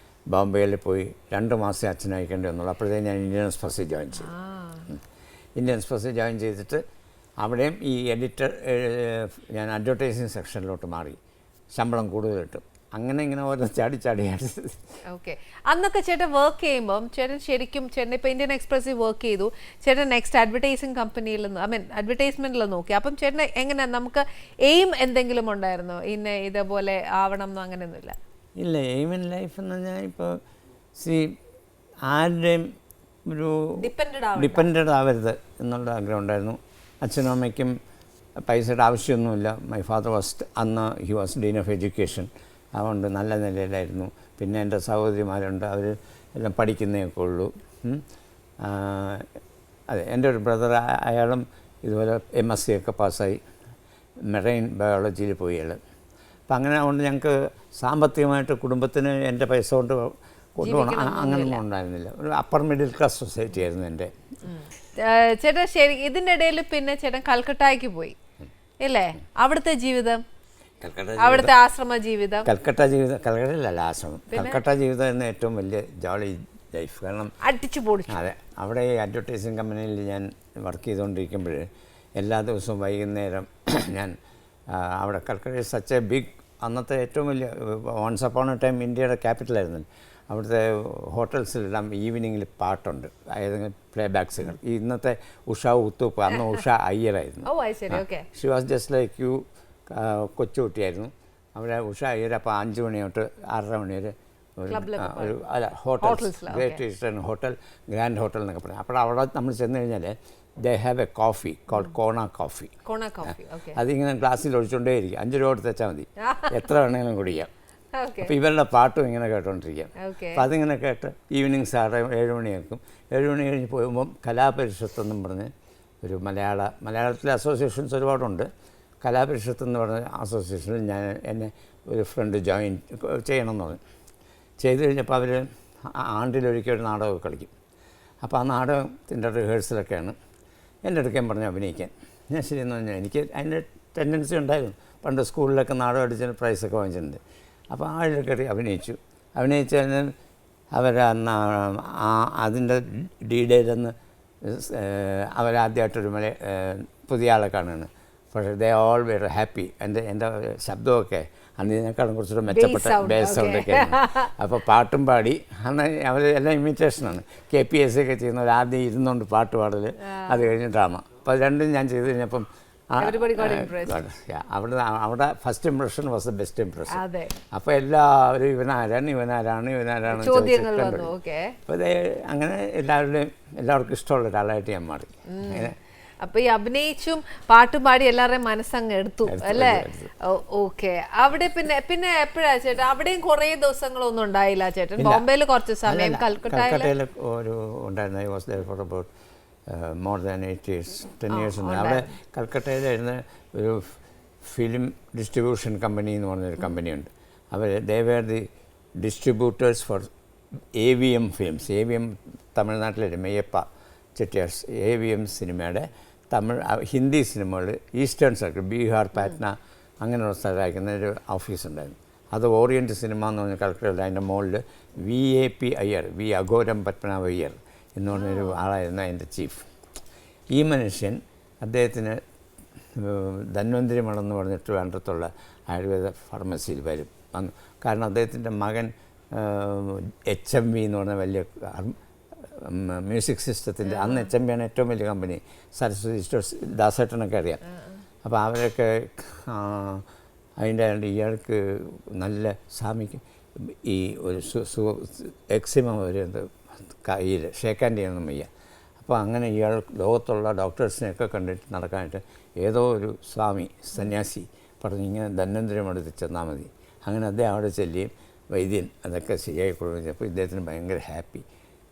ബോംബെയിൽ പോയി 2 മാസം അച്ഛൻ അയക്കേണ്ടി വന്നുള്ളൂ. അപ്പോഴത്തേക്കും ഞാൻ ഇന്ത്യൻ എക്സ്പ്രസ്സിൽ ജോയിൻ ചെയ്തു. ഇന്ത്യൻ എക്സ്പ്രസ്സിൽ ജോയിൻ ചെയ്തിട്ട് അവിടെയും ഈ എഡിറ്റർ ഞാൻ അഡ്വർടൈസിങ് സെക്ഷനിലോട്ട് മാറി. ശമ്പളം കൂടുതൽ കിട്ടും. അങ്ങനെ ഇങ്ങനെ ഓരോ ചാടിയാടി. അന്നൊക്കെ ചേട്ടൻ വർക്ക് ചെയ്യുമ്പം ചേട്ടൻ ശരിക്കും ചേട്ടൻ ഇപ്പം ഇന്ത്യൻ എക്സ്പ്രസ്സിൽ വർക്ക് ചെയ്തു. ചേട്ടൻ നെക്സ്റ്റ് അഡ്വർടൈസിങ് കമ്പനിയിൽ അഡ്വർടൈസ്മെന്റിൽ നോക്കി. അപ്പം ചേട്ടൻ എങ്ങനെ നമുക്ക് എയിം എന്തെങ്കിലും ഉണ്ടായിരുന്നോ? ഇതേപോലെ ആവണം എന്നോ അങ്ങനെയൊന്നുമില്ല? ഇല്ല, എയിം ഇൻ ലൈഫ് എന്ന് പറഞ്ഞാൽ ഇപ്പോൾ ആരുടെയും ഒരു ഡിപ്പെൻഡഡ് ആവരുത് എന്നുള്ള ആഗ്രഹം ഉണ്ടായിരുന്നു. അച്ഛനും അമ്മയ്ക്കും പൈസയുടെ ആവശ്യമൊന്നുമില്ല. മൈ ഫാദർ അന്ന് he was Dean of education. അതുകൊണ്ട് നല്ല നിലയിലായിരുന്നു. പിന്നെ എൻ്റെ സഹോദരിമാരുണ്ട്, അവർ എല്ലാം പഠിക്കുന്നതൊക്കെ ഉള്ളൂ. അതെ, എൻ്റെ ഒരു ബ്രദർ, അയാളും ഇതുപോലെ MSc ഒക്കെ പാസ്സായി മെറൈൻ ബയോളജിയിൽ പോയി അയാൾ. അപ്പം അങ്ങനെ അതുകൊണ്ട് ഞങ്ങൾക്ക് സാമ്പത്തികമായിട്ട് കുടുംബത്തിന് എൻ്റെ പൈസ കൊണ്ട് കൊണ്ടുപോകണം അങ്ങനെയൊന്നും ഉണ്ടായിരുന്നില്ല. ഒരു അപ്പർ മിഡിൽ ക്ലാസ് സൊസൈറ്റി ആയിരുന്നു എൻ്റെ. ചേട്ടൻ ശരി ഇതിൻ്റെ ഇടയിൽ പിന്നെ ചേട്ടൻ കൽക്കട്ടയ്ക്ക് പോയി ഇല്ലേ? അവിടുത്തെ ജീവിതം, അവിടുത്തെ ആശ്രമ ജീവിതം. കൽക്കട്ടയിലല്ല ആശ്രമം. കൽക്കട്ട ജീവിതം എന്ന ഏറ്റവും വലിയ ജോളി ലൈഫ്. കാരണം അടിച്ചു പൊളിച്ചു. അതെ, അവിടെ ഈ അഡ്വർടൈസിങ് കമ്പനിയിൽ ഞാൻ വർക്ക് ചെയ്തുകൊണ്ടിരിക്കുമ്പോൾ എല്ലാ ദിവസവും വൈകുന്നേരം ഞാൻ അവിടെ കൽക്കട്ട സച്ച് എ ബിഗ്, അന്നത്തെ ഏറ്റവും വലിയ വൺസ് അപ്പോൺ എ ടൈം ഇന്ത്യയുടെ ക്യാപിറ്റലായിരുന്നു. അവിടുത്തെ ഹോട്ടൽസിലെല്ലാം ഈവനിങ്ങിൽ പാട്ടുണ്ട്, അതായത് പ്ലേ ബാക്സുകൾ. ഇന്നത്തെ ഉഷ ഉത്തൂപ്പ്, അന്ന് ഉഷ അയ്യറായിരുന്നു. She was just like you, കൊച്ചുകുട്ടിയായിരുന്നു. അവിടെ ഉഷ അയ്യർ. അപ്പോൾ 5 മണി തൊട്ട് 6:30 മണി വരെ ഒരു hotels, great eastern hotel, grand hotel എന്നൊക്കെ പറയും. അപ്പോൾ അവിടെ നമ്മൾ ചെന്ന് കഴിഞ്ഞാൽ they have a coffee cold Cona coffee. അതിങ്ങനെ ഗ്ലാസ്സിൽ ഒഴിച്ചുകൊണ്ടേയിരിക്കും. 5 രൂപ കൊടുത്ത് വെച്ചാൽ മതി, എത്ര വേണമെങ്കിലും കുടിക്കാം. അപ്പോൾ ഇവരുടെ പാട്ടും ഇങ്ങനെ കേട്ടോണ്ടിരിക്കാം. അപ്പോൾ അതിങ്ങനെ കേട്ട് ഈവനിങ് 7 മണിയാക്കും. 7 മണി കഴിഞ്ഞ് പോകുമ്പം കലാപരിഷത്തെന്നും പറഞ്ഞ് ഒരു മലയാളത്തിലെ അസോസിയേഷൻസ് ഒരുപാടുണ്ട്. കലാപരിഷത്ത് എന്ന് പറഞ്ഞ അസോസിയേഷനിൽ എന്നെ ഒരു ഫ്രണ്ട് ജോയിൻ ചെയ്യണമെന്ന് പറഞ്ഞു. ചെയ്ത് കഴിഞ്ഞപ്പോൾ അവർ ആണ്ടിലൊരിക്കൽ ഒരു നാടകമൊക്കെ കളിക്കും. അപ്പോൾ ആ നാടകത്തിൻ്റെ റിഹേഴ്സലൊക്കെയാണ് എൻ്റെ അടുക്കാൻ പറഞ്ഞു അഭിനയിക്കാൻ. ഞാൻ ശരിയെന്ന് പറഞ്ഞാൽ എനിക്ക് അതിൻ്റെ ടെൻഡൻസി ഉണ്ടായിരുന്നു. പണ്ട് സ്കൂളിലൊക്കെ നാടകം അടിച്ചതിന് പ്രൈസൊക്കെ വാങ്ങിച്ചിട്ടുണ്ട്. അപ്പോൾ ആളിൽ കയറി അഭിനയിച്ചതിന് അവരന്ന് അതിൻ്റെ ഡീഡേലെന്ന് അവരാദ്യമായിട്ടൊരു പുതിയ ആളെ കാണുകയാണ്. പക്ഷേ ദേ ഓൾ വെരി ഹാപ്പി. എൻ്റെ ശബ്ദമൊക്കെ അന്ന് ഇതിനേക്കാളും കുറച്ചുകൂടെ മെച്ചപ്പെട്ട ബേസ് സൗണ്ടൊക്കെ ആയിരുന്നു. അപ്പോൾ പാട്ടും പാടി, അന്ന് അവർ എല്ലാം ഇമിറ്റേഷനാണ്. KPSC ഒക്കെ ചെയ്യുന്നവർ ആദ്യം ഇരുന്നുകൊണ്ട് പാട്ട് പാടൽ, അത് കഴിഞ്ഞ് ഡ്രാമ. അപ്പോൾ അത് രണ്ടും ഞാൻ ചെയ്ത് കഴിഞ്ഞപ്പം അവിടെ first impression was the best impression. അപ്പോൾ എല്ലാവരും ഇവനാരാണ് ചോദിച്ചിട്ടുണ്ട്. അപ്പോൾ അങ്ങനെ എല്ലാവർക്കും ഇഷ്ടമുള്ള ഒരാളായിട്ട് ഞാൻ മാറി. അപ്പൊ ഈ അഭിനയിച്ചും പാട്ടും പാടി എല്ലാവരുടെയും മനസ്സങ്ങ് എടുത്തു അല്ലേ? ഓക്കെ. അവിടെ പിന്നെ എപ്പോഴാ ചേട്ടാ? അവിടെയും കുറേ ദിവസങ്ങളൊന്നും ഉണ്ടായില്ല ചേട്ടൻ? ബോംബെയിൽ കുറച്ച് സമയം, കൽക്കട്ടയിൽ ഒരു ഉണ്ടായിരുന്നു. മോർ ദാൻ 8 years 10 years ഉണ്ട്. അവിടെ കൽക്കട്ടയിലായിരുന്ന ഒരു ഫിലിം ഡിസ്ട്രിബ്യൂഷൻ കമ്പനി എന്ന് പറഞ്ഞൊരു കമ്പനിയുണ്ട്. അവർ they were the distributors for AVM films. AVM തമിഴ്നാട്ടിലെ മെയ്യപ്പ ചെട്ടിയാർസ് AVM സിനിമയുടെ ഹിന്ദി സിനിമകൾ ഈസ്റ്റേൺ സർക്കിൾ, ബീഹാർ, പാറ്റ്ന അങ്ങനെയുള്ള സ്ഥലമായിരിക്കുന്ന ഒരു ഓഫീസുണ്ടായിരുന്നു. അത് ഓറിയൻറ്റ് സിനിമ എന്ന് പറഞ്ഞ കൽക്കട്ടയിൽ. അതിൻ്റെ മുകളിൽ VAP അയ്യർ, അഘോരം പത്മനാഭ അയ്യർ എന്ന് പറഞ്ഞൊരു ആളായിരുന്നു അതിൻ്റെ ചീഫ്. ഈ മനുഷ്യൻ അദ്ദേഹത്തിന് ധന്വന്തരി മഠം എന്ന് പറഞ്ഞിട്ട് വേണ്ടത്തുള്ള ആയുർവേദ ഫാർമസിയിൽ വരും വന്നു. കാരണം അദ്ദേഹത്തിൻ്റെ മകൻ HMV എന്ന് പറഞ്ഞ വലിയ മ്യൂസിക് സിസ്റ്റത്തിൻ്റെ അന്ന് HMV ആണ് ഏറ്റവും വലിയ കമ്പനി. സരസ്വതി സ്റ്റോഴ്സ് ദാസേട്ടനൊക്കെ അറിയാം. അപ്പോൾ അവരൊക്കെ അതിൻ്റെ ഇയാൾക്ക് നല്ല സ്വാമിക്ക് ഈ ഒരു എക്സിമ ഒരു കയ്യിൽ ഷേക്ക് ഹാൻഡ് ചെയ്യാനൊന്നും വയ്യ. അപ്പോൾ അങ്ങനെ ഇയാൾ ലോകത്തുള്ള ഡോക്ടേഴ്സിനെയൊക്കെ കണ്ടിട്ട് നടക്കാനായിട്ട് ഏതോ ഒരു സ്വാമി സന്യാസി പറഞ്ഞ് ഇങ്ങനെ ധന്വന്തരി മഠത്തിൽ ചെന്നാൽ മതി. അങ്ങനെ അദ്ദേഹം അവിടെ ചെല്ലുകയും വൈദ്യൻ അതൊക്കെ ശരിയായി കൊടുക്കുകയും. അപ്പോൾ ഇദ്ദേഹത്തിന് ഭയങ്കര ഹാപ്പി.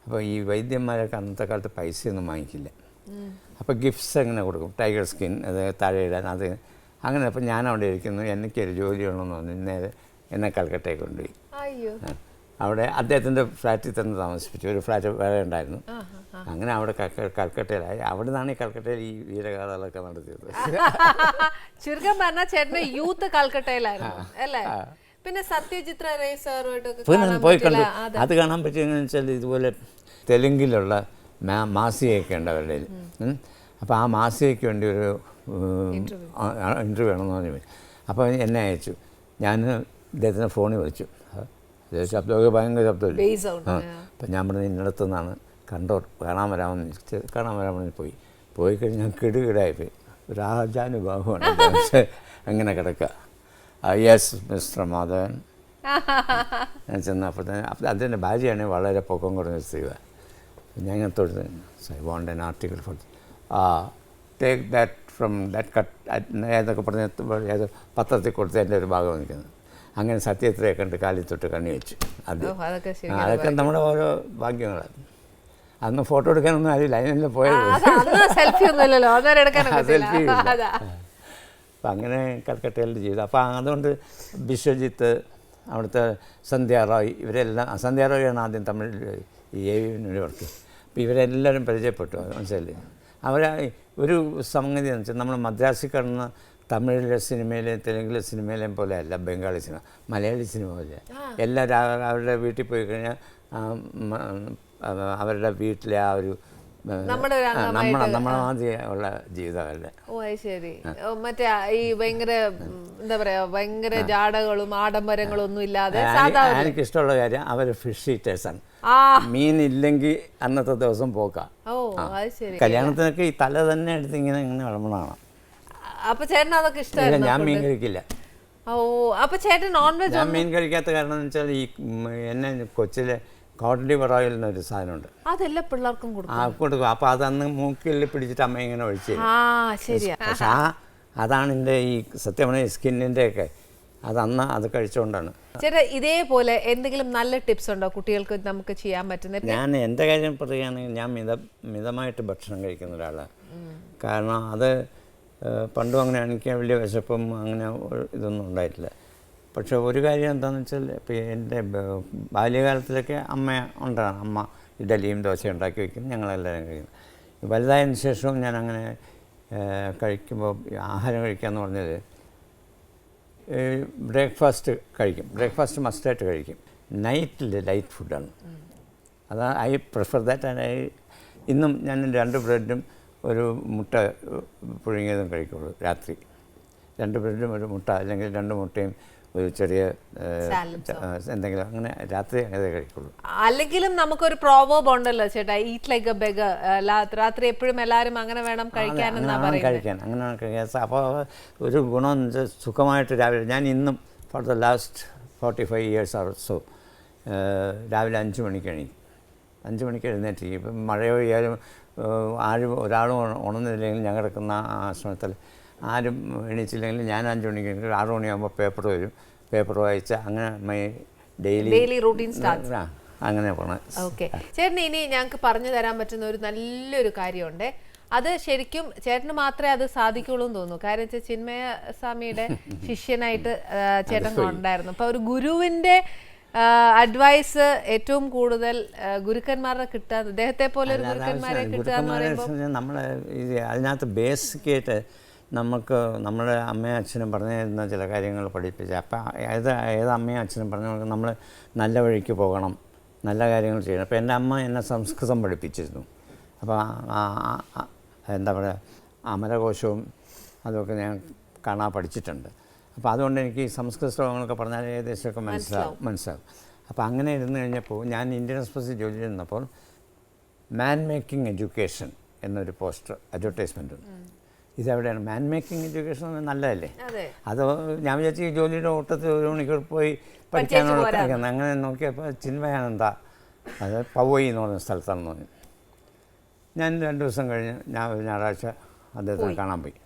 അപ്പോൾ ഈ വൈദ്യന്മാരൊക്കെ അന്നത്തെ കാലത്ത് പൈസയൊന്നും വാങ്ങിക്കില്ല. അപ്പോൾ ഗിഫ്റ്റ്സ് എങ്ങനെ കൊടുക്കും, ടൈഗർ സ്കിൻ അത് താഴെ ഇടാൻ അത് അങ്ങനെ. അപ്പോൾ ഞാൻ അവിടെ ഇരിക്കുന്നു, എനിക്കൊരു ജോലി വേണമെന്ന് പറഞ്ഞു. നേരെ എന്നെ കൽക്കട്ടയിൽ കൊണ്ടുപോയി. അവിടെ അദ്ദേഹത്തിൻ്റെ ഫ്ലാറ്റിൽ തന്നെ താമസിപ്പിച്ചു. ഒരു ഫ്ലാറ്റ് വേറെ ഉണ്ടായിരുന്നു. അങ്ങനെ അവിടെ കൽക്കട്ടയിലായി. അവിടെ നിന്നാണ് ഈ കൽക്കട്ടയിൽ ഈ വീരഗാഥകളൊക്കെ നടത്തിയത്. ചുരുക്കം പറഞ്ഞാൽ ചേട്ടന് യൂത്ത് കൽക്കട്ടയിലായിരുന്നു അല്ലേ? പിന്നെ സത്യജിത്ര റേ സാറുമായിട്ടൊക്കെ പോയി കണ്ടു. അത് കാണാൻ പറ്റിയെന്ന് വെച്ചാൽ ഇതുപോലെ തെലുങ്കിലുള്ള മാസികയൊക്കെ ഉണ്ട് അവരുടെ. അപ്പോൾ ആ മാസികയ്ക്ക് വേണ്ടി ഒരു ഇൻ്റർവ്യൂ വേണമെന്ന് പറഞ്ഞു. അപ്പോൾ എന്നെ അയച്ചു. ഞാൻ ഇദ്ദേഹത്തിൻ്റെ ഫോണിൽ വിളിച്ചു. ശബ്ദമൊക്കെ ഭയങ്കര ശബ്ദമില്ല. അപ്പം ഞാൻ പറഞ്ഞത് ഇന്നടത്തു നിന്നാണ് കാണാൻ വരാമെന്ന് പോയി കഴിഞ്ഞാൽ കിടുകിടായിപ്പോയി. ഒരു ആജാനുഭാവമാണ് അങ്ങനെ കിടക്കുക. യെസ് മിസ്റ്റർ മാധവൻ ഞാൻ ചെന്നപ്പോൾ തന്നെ അതിൻ്റെ ഭാര്യയാണെങ്കിൽ വളരെ പൊക്കം കുറഞ്ഞ സ്ത്രീക. ഞാൻ ഇങ്ങനെ തൊഴുത് I want an article for take that from that cut ഏതൊക്കെ പറഞ്ഞ് ഏത് പത്രത്തിൽ കൊടുത്ത് എൻ്റെ ഒരു ഭാഗം നിൽക്കുന്നത്. അങ്ങനെ സത്യത്രയെ കണ്ട് കാലിൽ തൊട്ട് കണ്ണി വെച്ചു. അതൊക്കെ നമ്മുടെ ഓരോ ഭാഗ്യങ്ങളാണ്. അന്ന് ഫോട്ടോ എടുക്കാനൊന്നും അറിയില്ല, അതിനെല്ലാം പോയത് സെൽഫി. അപ്പം അങ്ങനെ കൽക്കട്ടയിൽ ചെയ്തു. അപ്പോൾ അതുകൊണ്ട് വിശ്വജിത്ത്, അവിടുത്തെ സന്ധ്യ റോയ്, ഇവരെല്ലാം സന്ധ്യ റോയാണ് ആദ്യം തമിഴിൽ ഈ AVN വർക്ക്. അപ്പോൾ ഇവരെല്ലാവരും പരിചയപ്പെട്ടു. മനസ്സിലായില്ലേ? ഒരു സംഗതി എന്ന് വെച്ചാൽ നമ്മൾ മദ്രാസിൽ കാണുന്ന തമിഴിലെ സിനിമയിലെയും തെലുങ്കിലെ സിനിമയിലെയും പോലെ അല്ല ബംഗാളി സിനിമ, മലയാളി സിനിമ പോലെ. എല്ലാവരും അവരുടെ വീട്ടിൽ പോയി കഴിഞ്ഞാൽ അവരുടെ വീട്ടിലെ ആ ഒരു നമ്മളെ മാതിരി ഉള്ള ജീവിതമല്ല. ഓ ശരി. മറ്റേ ഈ ഭയങ്കര എന്താ പറയാ ഭയങ്കര ജാടകളും ആഡംബരങ്ങളും ഒന്നും ഇല്ലാതെ എനിക്ക് ഇഷ്ടമുള്ള കാര്യം അവർ ഫിഷ് ഈറ്റേഴ്സാണ്. മീനില്ലെങ്കിൽ അന്നത്തെ ദിവസം പോക്കാം. കല്യാണത്തിനൊക്കെ ഈ തല തന്നെ എടുത്ത് ഇങ്ങനെ വിളമ്പണമാണ്. അപ്പൊ ചേട്ടൻ അതൊക്കെ ഇഷ്ടമായിരുന്നു? ഞാൻ മീൻ കഴിക്കില്ല. ഓ അപ്പൊ ചേട്ടൻ നോൺ വെജ്? ഞാൻ മീൻ കഴിക്കാത്ത കാരണം എന്ന് വെച്ചാൽ ഈ എന്നെ കൊച്ചിലെ കോട്ടൺ ലിവർ ഓയിൽ എന്നൊരു സാധനമുണ്ട്, അതെല്ലാം പിള്ളേർക്കും കൊടുക്കും. അപ്പോൾ അതന്ന് മൂക്കിൽ പിടിച്ചിട്ട് അമ്മ ഇങ്ങനെ ഒഴിച്ചു. പക്ഷെ അതാണ് എൻ്റെ ഈ സത്യം പറഞ്ഞ സ്കിന്നിൻ്റെ ഒക്കെ അതന്ന് അത് കഴിച്ചുകൊണ്ടാണ്. ചേട്ടാ ഇതേപോലെ എന്തെങ്കിലും നല്ല ടിപ്സ് ഉണ്ടോ കുട്ടികൾക്ക് നമുക്ക് ചെയ്യാൻ പറ്റുന്നത്? ഞാൻ എൻ്റെ കാര്യം പറയുകയാണെങ്കിൽ ഞാൻ മിതമായിട്ട് ഭക്ഷണം കഴിക്കുന്ന ഒരാളാണ്. കാരണം അത് പണ്ടും അങ്ങനെ എനിക്ക് വലിയ വിശപ്പും അങ്ങനെ ഇതൊന്നും ഉണ്ടായിട്ടില്ല. പക്ഷേ ഒരു കാര്യം എന്താണെന്ന് വെച്ചാൽ ഇപ്പോൾ എൻ്റെ ബാല്യകാലത്തിലൊക്കെ അമ്മ ഉണ്ടാണ്. അമ്മ ഇഡലിയും ദോശയും ഉണ്ടാക്കി വയ്ക്കും, ഞങ്ങളെല്ലാവരും കഴിക്കും. വലുതായതിന് ശേഷവും ഞാൻ അങ്ങനെ കഴിക്കുമ്പോൾ ആഹാരം കഴിക്കുക എന്ന് പറഞ്ഞാൽ ബ്രേക്ക്ഫാസ്റ്റ് കഴിക്കും. ബ്രേക്ക്ഫാസ്റ്റ് മസ്റ്റായിട്ട് കഴിക്കും. നൈറ്റിൽ ലൈറ്റ് ഫുഡാണ്. അതാ ഐ പ്രിഫർ ദാറ്റ്. ആൻഡ് ഇന്നും ഞാൻ 2 ബ്രെഡും ഒരു മുട്ട പുഴുങ്ങിയതും കഴിക്കുള്ളൂ രാത്രി. 2 ബ്രെഡും ഒരു മുട്ട, അല്ലെങ്കിൽ 2 മുട്ടയും ഒരു ചെറിയ എന്തെങ്കിലും അങ്ങനെ രാത്രി അതേ കഴിക്കുള്ളൂ. അല്ലെങ്കിലും നമുക്കൊരു പ്രോവേർബ് ഉണ്ടല്ലോ ചേട്ടാ, ഈറ്റ് ലൈക്ക് എ ബെഗർ. രാത്രി എപ്പോഴും എല്ലാവരും അങ്ങനെ വേണം കഴിക്കാൻ. അങ്ങനെയാണ് കഴിക്കാൻ. അപ്പോൾ ഒരു ഗുണം സുഖമായിട്ട് രാവിലെ ഞാൻ ഇന്നും for the last 45 years or so രാവിലെ 5 മണിക്ക് എണീക്കും. 5 മണിക്ക് എഴുന്നേറ്റിരിക്കും. ഇപ്പം മഴയോ പെയ്യാലും ഒരാളും ഉണർന്നില്ലെങ്കിൽ ഞാൻ കിടക്കുന്ന ആശ്രമത്തിൽ ആരും എണീച്ചില്ലെങ്കിൽ ഞാൻ 5 മണിക്ക് 6 മണിയാകുമ്പോൾ പേപ്പർ വരും. പേപ്പർ വായിച്ച അങ്ങനെ ഡെയിലി റൂട്ടീൻ സ്റ്റാർട്ട് അങ്ങനെ പോകണം. ഓക്കെ ചേട്ടന് ഇനി ഞങ്ങൾക്ക് പറഞ്ഞു തരാൻ പറ്റുന്ന ഒരു നല്ലൊരു കാര്യമുണ്ട്. അത് ശരിക്കും ചേട്ടന് മാത്രമേ അത് സാധിക്കുള്ളൂ എന്ന് തോന്നുന്നു. കാര്യം വെച്ചാൽ ചിന്മയ സ്വാമിയുടെ ശിഷ്യനായിട്ട് ചേട്ടൻ ഉണ്ടായിരുന്നു. അപ്പോൾ ഒരു ഗുരുവിൻ്റെ അഡ്വൈസ് ഏറ്റവും കൂടുതൽ ഗുരുക്കന്മാരുടെ കിട്ടാൻ, അദ്ദേഹത്തെ പോലെ ഒരു ഗുരുക്കന്മാരെ കിട്ടുക എന്ന് പറയുമ്പോൾ നമ്മൾ അതിനകത്ത് ബേസിക്കായിട്ട് നമുക്ക് നമ്മുടെ അമ്മയും അച്ഛനും പറഞ്ഞു തരുന്ന ചില കാര്യങ്ങൾ പഠിപ്പിച്ച. അപ്പം ഏത് അമ്മയും അച്ഛനും പറഞ്ഞു നമ്മൾ നല്ല വഴിക്ക് പോകണം, നല്ല കാര്യങ്ങൾ ചെയ്യണം. അപ്പോൾ എൻ്റെ അമ്മ എന്നെ സംസ്കൃതം പഠിപ്പിച്ചിരുന്നു. അപ്പോൾ എന്താ പറയുക, അമരകോശവും അതൊക്കെ ഞാൻ കാണാൻ പഠിച്ചിട്ടുണ്ട്. അപ്പോൾ അതുകൊണ്ട് എനിക്ക് ഈ സംസ്കൃത ശ്ലോകങ്ങളൊക്കെ പറഞ്ഞാൽ ഏകദേശമൊക്കെ മനസ്സിലാവും. അപ്പോൾ അങ്ങനെ ഇരുന്ന് കഴിഞ്ഞപ്പോൾ ഞാൻ ഇന്ത്യൻ എക്സ്പ്രസ്സിൽ ജോലി ചെയ്യുന്നപ്പോൾ മാൻ മേക്കിംഗ് എഡ്യൂക്കേഷൻ എന്നൊരു പോസ്റ്റർ അഡ്വർടൈസ്മെൻ്റ് ഉണ്ട്. ഇതെവിടെയാണ് മാൻ മേക്കിംഗ് എഡ്യൂക്കേഷൻ നല്ലതല്ലേ? അത് ഞാൻ വിചാരിച്ചു ഈ ജോലിയുടെ ഓട്ടത്തിൽ 1 മണിക്കൂർ പോയി പഠിക്കാനുള്ള കളിക്കുന്നത്. അങ്ങനെ നോക്കിയപ്പോൾ ചിന്മയാനന്ദ അത് പവോയി എന്ന് പറഞ്ഞ സ്ഥലത്താണെന്ന് പറഞ്ഞു. ഞാൻ 2 ദിവസം കഴിഞ്ഞ് ഞാൻ ഒരു ഞായറാഴ്ച അദ്ദേഹത്തിന് കാണാൻ പോയി.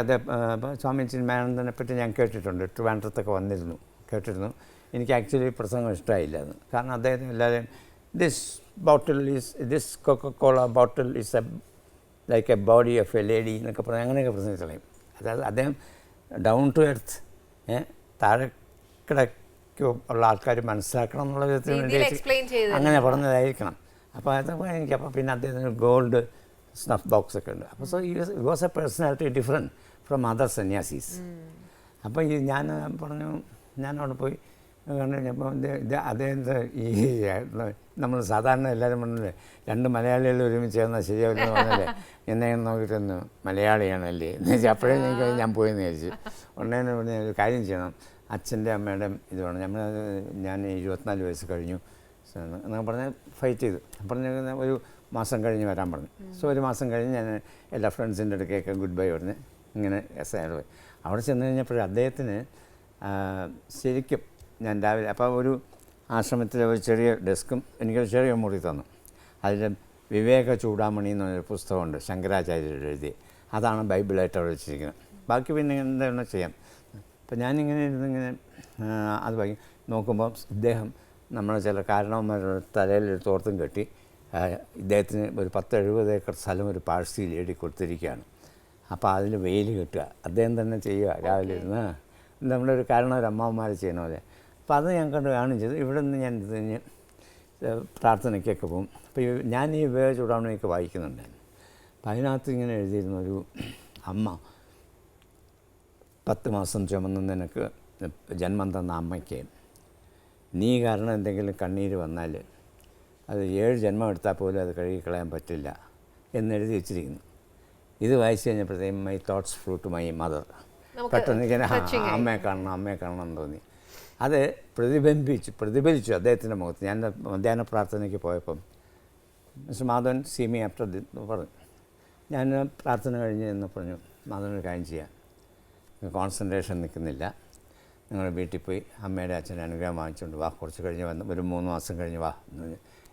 അദ്ദേഹം സ്വാമി ചിന്മയാനന്ദനെ പറ്റി ഞാൻ കേട്ടിട്ടുണ്ട്, ട്രിവാൻഡ്രത്തൊക്കെ കേട്ടിരുന്നു. എനിക്ക് ആക്ച്വലി പ്രസംഗം ഇഷ്ടമായില്ല അത്. കാരണം അദ്ദേഹം എല്ലാവരെയും this Coca Cola bottle is like A body of A lady എന്നൊക്കെ പറഞ്ഞ് അങ്ങനെയൊക്കെ പ്രസംഗിച്ച് കളയും. അതായത് അദ്ദേഹം ഡൗൺ ടു എർത്ത് താഴെ കിടക്കോ ഉള്ള ആൾക്കാർ മനസ്സിലാക്കണം എന്നുള്ള വിധത്തിൽ വേണ്ടി അങ്ങനെ പറഞ്ഞതായിരിക്കണം. അപ്പോൾ അതൊക്കെ അപ്പോൾ പിന്നെ അദ്ദേഹത്തിന് ഗോൾഡ് സ്നഫ് ബോക്സ് ഒക്കെ ഉണ്ട്. അപ്പോൾ so was a personality different from other sanyasis. അപ്പോൾ ഞാൻ ഞാനവിടെ പോയി കണ്ടു കഴിഞ്ഞപ്പോൾ അദ്ദേഹത്തെ ഈ നമ്മൾ സാധാരണ എല്ലാവരും പറഞ്ഞില്ലേ 2 മലയാളികൾ ഒരുമിച്ച് ചേർന്നാൽ ശരിയാവില്ലെന്ന് പറഞ്ഞല്ലേ, എന്നെ നോക്കിയിട്ടൊന്ന് മലയാളിയാണല്ലേ എന്ന് വെച്ചാൽ അപ്പോഴേ ഞാൻ പോയെന്ന് വിചാരിച്ചു. ഉടനെ ഒരു കാര്യം ചെയ്യണം, അച്ഛൻ്റെ അമ്മയുടെയും ഇത് വേണം. ഞാൻ 24 വയസ്സ് കഴിഞ്ഞു എന്നൊക്കെ പറഞ്ഞ് ഫൈറ്റ് ചെയ്തു. പറഞ്ഞ് ഒരു മാസം കഴിഞ്ഞ് വരാൻ പറഞ്ഞു. സോ ഒരു മാസം കഴിഞ്ഞ് ഞാൻ എല്ലാ ഫ്രണ്ട്സിൻ്റെ അടുക്കൊക്കെ ഗുഡ് ബൈ പറഞ്ഞ് ഇങ്ങനെ പോയി. അവിടെ ചെന്ന് കഴിഞ്ഞപ്പോൾ അദ്ദേഹത്തിന് ശരിക്കും ഞാൻ രാവിലെ അപ്പോൾ ഒരു ആശ്രമത്തിലെ ഒരു ചെറിയ ഡെസ്കും എനിക്കൊരു ചെറിയ മുറി തന്നു. അതിൽ വിവേക ചൂടാമണി എന്നൊരു പുസ്തകമുണ്ട്, ശങ്കരാചാര്യർ എഴുതി. അതാണ് ബൈബിളായിട്ട് അവിടെ വെച്ചിരിക്കുന്നത്. ബാക്കി പിന്നെ എന്താണ് ചെയ്യാം. അപ്പോൾ ഞാനിങ്ങനെ ഇരുന്നിങ്ങനെ അത് വാങ്ങി നോക്കുമ്പോൾ ഇദ്ദേഹം നമ്മളെ ചില കാരണവന്മാരുടെ തലയിൽ തോർത്തും കെട്ടി ഇദ്ദേഹത്തിന് ഒരു 10-70 ഏക്കർ സ്ഥലം ഒരു പാഴ്സിയിൽ എഴുതി കൊടുത്തിരിക്കുകയാണ്. അപ്പോൾ അതിൽ വെയിൽ കിട്ടുക അദ്ദേഹം തന്നെ ചെയ്യുക രാവിലെ ഇരുന്ന് നമ്മുടെ ഒരു കാരണവരമ്മമാർ ചെയ്യണ പോലെ. അപ്പോൾ അത് ഞാൻ കാണുകയും ചെയ്തു. ഇവിടെ നിന്ന് ഞാൻ ഇത് കഴിഞ്ഞ് പ്രാർത്ഥനയ്ക്കൊക്കെ പോകും. അപ്പോൾ ഞാൻ ഈ വിവേക ചൂടാമണിയൊക്കെ വായിക്കുന്നുണ്ടായിരുന്നു. അപ്പോൾ അതിനകത്ത് ഇങ്ങനെ എഴുതിയിരുന്നൊരു അമ്മ 10 മാസം ചുമന്ന് നിനക്ക് ജന്മം തന്ന അമ്മയ്ക്ക് നീ കാരണം എന്തെങ്കിലും കണ്ണീര് വന്നാൽ അത് 7 ജന്മം എടുത്താൽ പോലും അത് കഴുകിക്കളയാൻ പറ്റില്ല എന്നെഴുതി വെച്ചിരിക്കുന്നു. ഇത് വായിച്ചു കഴിഞ്ഞപ്പോഴത്തേക്കും my thoughts flew to my mother. പെട്ടെന്ന് ഇങ്ങനെ അമ്മയെ കാണണം എന്ന് തോന്നി. അത് പ്രതിഫലിച്ചു അദ്ദേഹത്തിൻ്റെ മുഖത്ത്. ഞാൻ മധ്യാഹ്ന പ്രാർത്ഥനയ്ക്ക് പോയപ്പം mister Madhavan see me after പറഞ്ഞു. ഞാൻ പ്രാർത്ഥന കഴിഞ്ഞ് എന്ന് പറഞ്ഞു, മാധവനൊരു കാര്യം ചെയ്യാം, കോൺസെൻട്രേഷൻ നിൽക്കുന്നില്ല, നിങ്ങൾ വീട്ടിൽ പോയി അമ്മയുടെ അച്ഛൻ്റെ അനുഗ്രഹം വാങ്ങിച്ചുകൊണ്ട് വാ, കുറച്ച് കഴിഞ്ഞ് വന്ന് ഒരു 3 മാസം കഴിഞ്ഞ് വാ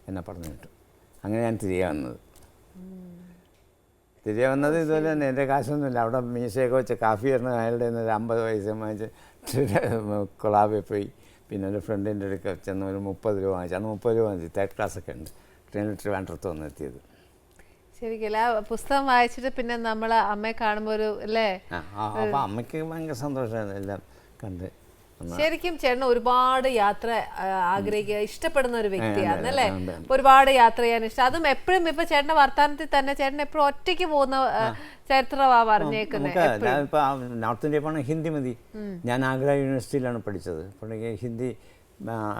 എന്നെ പറഞ്ഞു കിട്ടും. അങ്ങനെ ഞാൻ തിരികെ വന്നത് ഇതുപോലെ തന്നെ. എൻ്റെ കാശൊന്നുമില്ല. അവിടെ മീശയൊക്കെ വെച്ച് കാഫി തരുന്ന അയാളുടെ ഒരു 50 പൈസ വാങ്ങിച്ച് കൊളാബിൽ പോയി. പിന്നെ ഒരു ഫ്രണ്ടിൻ്റെ അടുക്ക ചെന്ന് ഒരു 30 രൂപ വാങ്ങിച്ചു. അന്ന് 30 രൂപ വാങ്ങിച്ചു. 3rd ക്ലാസ്സൊക്കെ ഉണ്ട്. ട്രെയിനിൽ ട്രിവാൻഡ്രത്ത് വന്നെത്തിയത്. ശരിക്കല്ല പുസ്തകം വായിച്ചിട്ട് പിന്നെ നമ്മൾ അമ്മയെ കാണുമ്പോൾ ഒരു അല്ലേ, അപ്പോൾ അമ്മയ്ക്ക് ഭയങ്കര സന്തോഷമായിരുന്നു എല്ലാം കണ്ട്. ശരിക്കും ചേട്ടൻ ഒരുപാട് യാത്ര ആഗ്രഹിക്കുക ഇഷ്ടപ്പെടുന്ന ഒരു വ്യക്തിയാണ് അല്ലേ? ഒരുപാട് യാത്ര ചെയ്യാൻ ഇഷ്ടം. അതും എപ്പോഴും ഇപ്പൊ ചേട്ടന്റെ വർത്താനത്തിൽ തന്നെ ചേട്ടൻ എപ്പോഴും ഒറ്റയ്ക്ക് പോകുന്ന ചരിത്രമാ പറഞ്ഞേക്കുന്നത്. നോർത്ത് ഇന്ത്യ പോകണം ഹിന്ദി മതി. ഞാൻ ആഗ്ര യൂണിവേഴ്സിറ്റിയിലാണ് പഠിച്ചത്. അപ്പോൾ ഹിന്ദി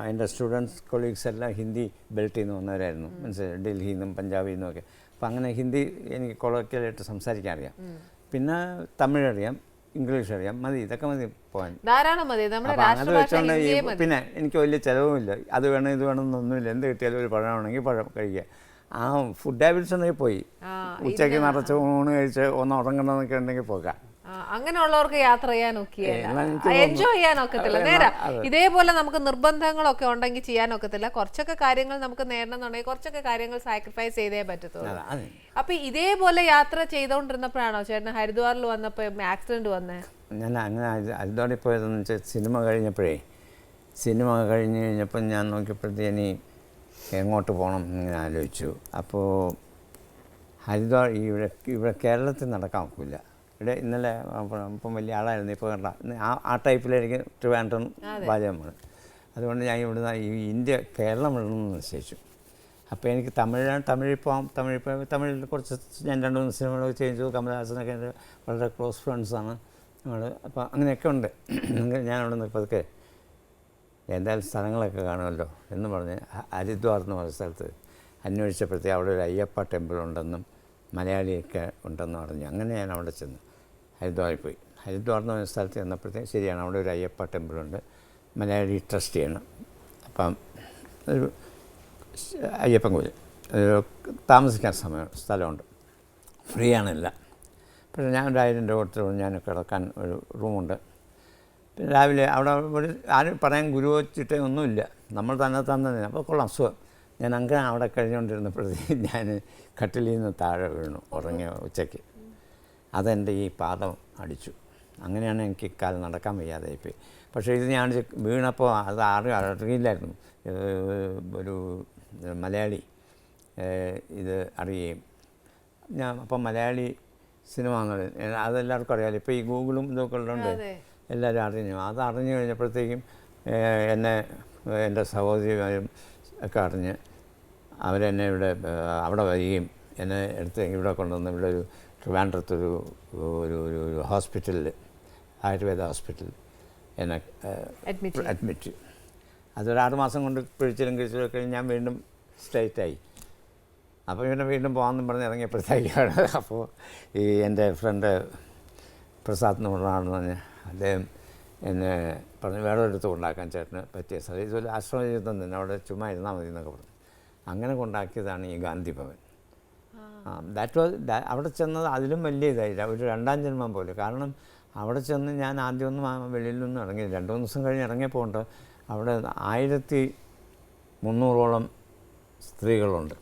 എൻ്റെ സ്റ്റുഡൻസ് കൊളീഗ്സ് എല്ലാം ഹിന്ദി ബെൽറ്റിൽ നിന്ന് വന്നവരായിരുന്നു. മനസ്സിലായി, ഡൽഹിയിൽ നിന്നും പഞ്ചാബിൽ നിന്നും ഒക്കെ. അപ്പോൾ അങ്ങനെ ഹിന്ദി എനിക്ക് കൊളോക്കിയലായിട്ട് സംസാരിക്കാൻ അറിയാം. പിന്നെ തമിഴ് അറിയാം, ഇംഗ്ലീഷ് അറിയാം. മതി, ഇതൊക്കെ മതി പോകാൻ, ധാരാളം മതി. അത് വെച്ചോണ്ട് പിന്നെ എനിക്ക് വലിയ ചിലവുമില്ല. അത് വേണം ഇത് വേണം എന്നൊന്നുമില്ല. എന്ത് കിട്ടിയാലും ഒരു പഴമാണെങ്കിൽ പഴം കഴിക്കുക. ആ ഫുഡ് ഹാബിറ്റ്സ് ഉണ്ടെങ്കിൽ പോയി ഉച്ചയ്ക്ക് നിറച്ച് ഊണ് കഴിച്ച് ഒന്ന് ഉറങ്ങണമെന്നൊക്കെ ഉണ്ടെങ്കിൽ പോകാം. അങ്ങനെയുള്ളവർക്ക് യാത്ര ചെയ്യാനൊക്കെയല്ല, എൻജോയ് ചെയ്യാനൊക്കത്തില്ല. നേരെ ഇതേപോലെ നമുക്ക് നിർബന്ധങ്ങളൊക്കെ ഉണ്ടെങ്കിൽ ചെയ്യാനൊക്കത്തില്ല. കുറച്ചൊക്കെ കാര്യങ്ങൾ നമുക്ക് നേടണമെന്നുണ്ടെങ്കിൽ കുറച്ചൊക്കെ കാര്യങ്ങൾ സാക്രിഫൈസ് ചെയ്തേ പറ്റത്തുള്ളൂ. അപ്പൊ ഇതേപോലെ യാത്ര ചെയ്തോണ്ടിരുന്നപ്പോഴാണോ ചേട്ടൻ ഹരിദ്വാറിൽ വന്നപ്പോ ആക്സിഡന്റ് വന്നേ? ഞാൻ അങ്ങനെ ഹരിദ്വാറിൽ പോയതെന്ന് വെച്ചാൽ സിനിമ കഴിഞ്ഞപ്പോൾ ഞാൻ നോക്കിയപ്പോഴത്തേന് എങ്ങോട്ട് പോകണം എന്നിങ്ങനെ ആലോചിച്ചു. അപ്പോൾ ഹരിദ്വാർ ഇവിടെ കേരളത്തിൽ നടക്കാൻ ഒക്കില്ല. ഇവിടെ ഇന്നലെ ഇപ്പം വലിയ ആളായിരുന്നു. ഇപ്പോൾ കണ്ട ആ ടൈപ്പിലായിരിക്കും ട്രിവാൻഡ്രം പാചകമാണ്. അതുകൊണ്ട് ഞാൻ ഇവിടുന്ന് ഈ കേരളം വിടണമെന്ന് നിശ്ചയിച്ചു. അപ്പോൾ എനിക്ക് തമിഴിൽ പോകാം. തമിഴിൽ കുറച്ച് ഞാൻ 2-3 സിനിമകളൊക്കെ ചെയ്തു. കമലഹാസനൊക്കെ എൻ്റെ വളരെ ക്ലോസ് ഫ്രണ്ട്സാണ് നമ്മൾ. അപ്പോൾ അങ്ങനെയൊക്കെ ഉണ്ട്. ഞാൻ അവിടെ നിന്ന് പതുക്കെ എന്തായാലും സ്ഥലങ്ങളൊക്കെ കാണുമല്ലോ എന്ന് പറഞ്ഞ് ഹരിദ്വാർ എന്ന് പറഞ്ഞ സ്ഥലത്ത് അന്വേഷിച്ചപ്പോഴത്തേക്ക് അവിടെ ഒരു അയ്യപ്പ ടെമ്പിൾ ഉണ്ടെന്നും മലയാളിയൊക്കെ ഉണ്ടെന്ന് പറഞ്ഞു. അങ്ങനെ ഞാൻ അവിടെ ചെന്നു. ഹരിദ്വാറിൽ പോയി. ഹരിദ്വാർ എന്ന് പറഞ്ഞ സ്ഥലത്ത് ചെന്നപ്പോഴത്തേക്ക് ശരിയാണ്, അവിടെ ഒരു അയ്യപ്പ ടെമ്പിളുണ്ട്, മലയാളി ട്രസ്റ്റിയാണ്. അപ്പം ഒരു അയ്യപ്പൻ കോയിൽ താമസിക്കാൻ സ്ഥലമുണ്ട്, ഫ്രീ ആണെല്ലാം. പക്ഷേ ഞാൻ ഒരു 1000 രൂപ കൊടുത്തിട്ട് ഞാൻ കിടക്കാൻ ഒരു റൂമുണ്ട്. പിന്നെ രാവിലെ അവിടെ ഒരു ആരും പറയാൻ ഗുരു വച്ചിട്ടേ ഒന്നുമില്ല, നമ്മൾ തന്നെ. അപ്പോൾ കൊള്ളാം, സുഖം. ഞാൻ അങ്ങനെ അവിടെ കഴിഞ്ഞുകൊണ്ടിരുന്നപ്പോഴത്തേക്കും ഞാൻ കട്ടിലിൽ നിന്ന് താഴെ വീണു ഉറങ്ങിയ ഉച്ചയ്ക്ക്. അതെൻ്റെ ഈ പാദം അടിച്ചു. അങ്ങനെയാണ് എനിക്ക് കാലം നടക്കാൻ വയ്യാതായിപ്പോയി. പക്ഷേ ഇത് ഞാൻ വീണപ്പോൾ അത് അറിയില്ലായിരുന്നു. ഒരു മലയാളി ഇത് അറിയുകയും ഞാൻ അപ്പം മലയാളി സിനിമ അതെല്ലാവർക്കും അറിയാമല്ലോ. ഇപ്പോൾ ഈ ഗൂഗിളും ഇതൊക്കെ ഉള്ളതുകൊണ്ട് എല്ലാവരും അറിഞ്ഞു. അത് അറിഞ്ഞു കഴിഞ്ഞപ്പോഴത്തേക്കും എന്നെ എൻ്റെ സഹോദരിമാരും ഒക്കെ അറിഞ്ഞ് അവരെന്നെ അവിടെ വരികയും എന്നെ എടുത്ത് ഇവിടെ കൊണ്ടുവന്ന് ഇവിടെ ഒരു ട്രിവാൻഡ്രത്തൊരു ഒരു ഹോസ്പിറ്റലിൽ, ആയുർവേദ ഹോസ്പിറ്റലിൽ എന്നെ അഡ്മിറ്റ്. അതൊരു 6 മാസം കൊണ്ട് പിഴിച്ചിലും കഴിഞ്ഞ് ഞാൻ വീണ്ടും സ്ട്രൈറ്റായി. അപ്പോൾ വീണ്ടും പോകാമെന്നും പറഞ്ഞ് ഇറങ്ങിയപ്പോഴത്തേക്കാണ് അപ്പോൾ ഈ എൻ്റെ ഫ്രണ്ട് പ്രസാദ് എന്ന് പറഞ്ഞാണെന്ന് പറഞ്ഞ് അദ്ദേഹം എന്നെ പറഞ്ഞ് വേറെ എടുത്ത് കൊണ്ടാക്കാൻ ചേട്ടന് പറ്റിയ സ്ഥലം, ഇതുപോലെ ആശ്രമജീവിതം തന്നെ, അവിടെ ചുമ്മാ ഇരുന്നാൽ മതി എന്നൊക്കെ പറഞ്ഞു. അങ്ങനെ കൊണ്ടാക്കിയതാണ് ഈ ഗാന്ധി ഭവൻ. അവിടെ ചെന്നത് അതിലും വലിയ ഇതായില്ല, ഒരു 2ാം ജന്മം പോലെ. കാരണം അവിടെ ചെന്ന് ഞാൻ ആദ്യമൊന്നും വെളിയിൽ നിന്നും ഇറങ്ങി 2-3 ദിവസം കഴിഞ്ഞ് ഇറങ്ങിയപ്പോൾ ഉണ്ട് അവിടെ 1300ഓളം സ്ത്രീകളുണ്ട്.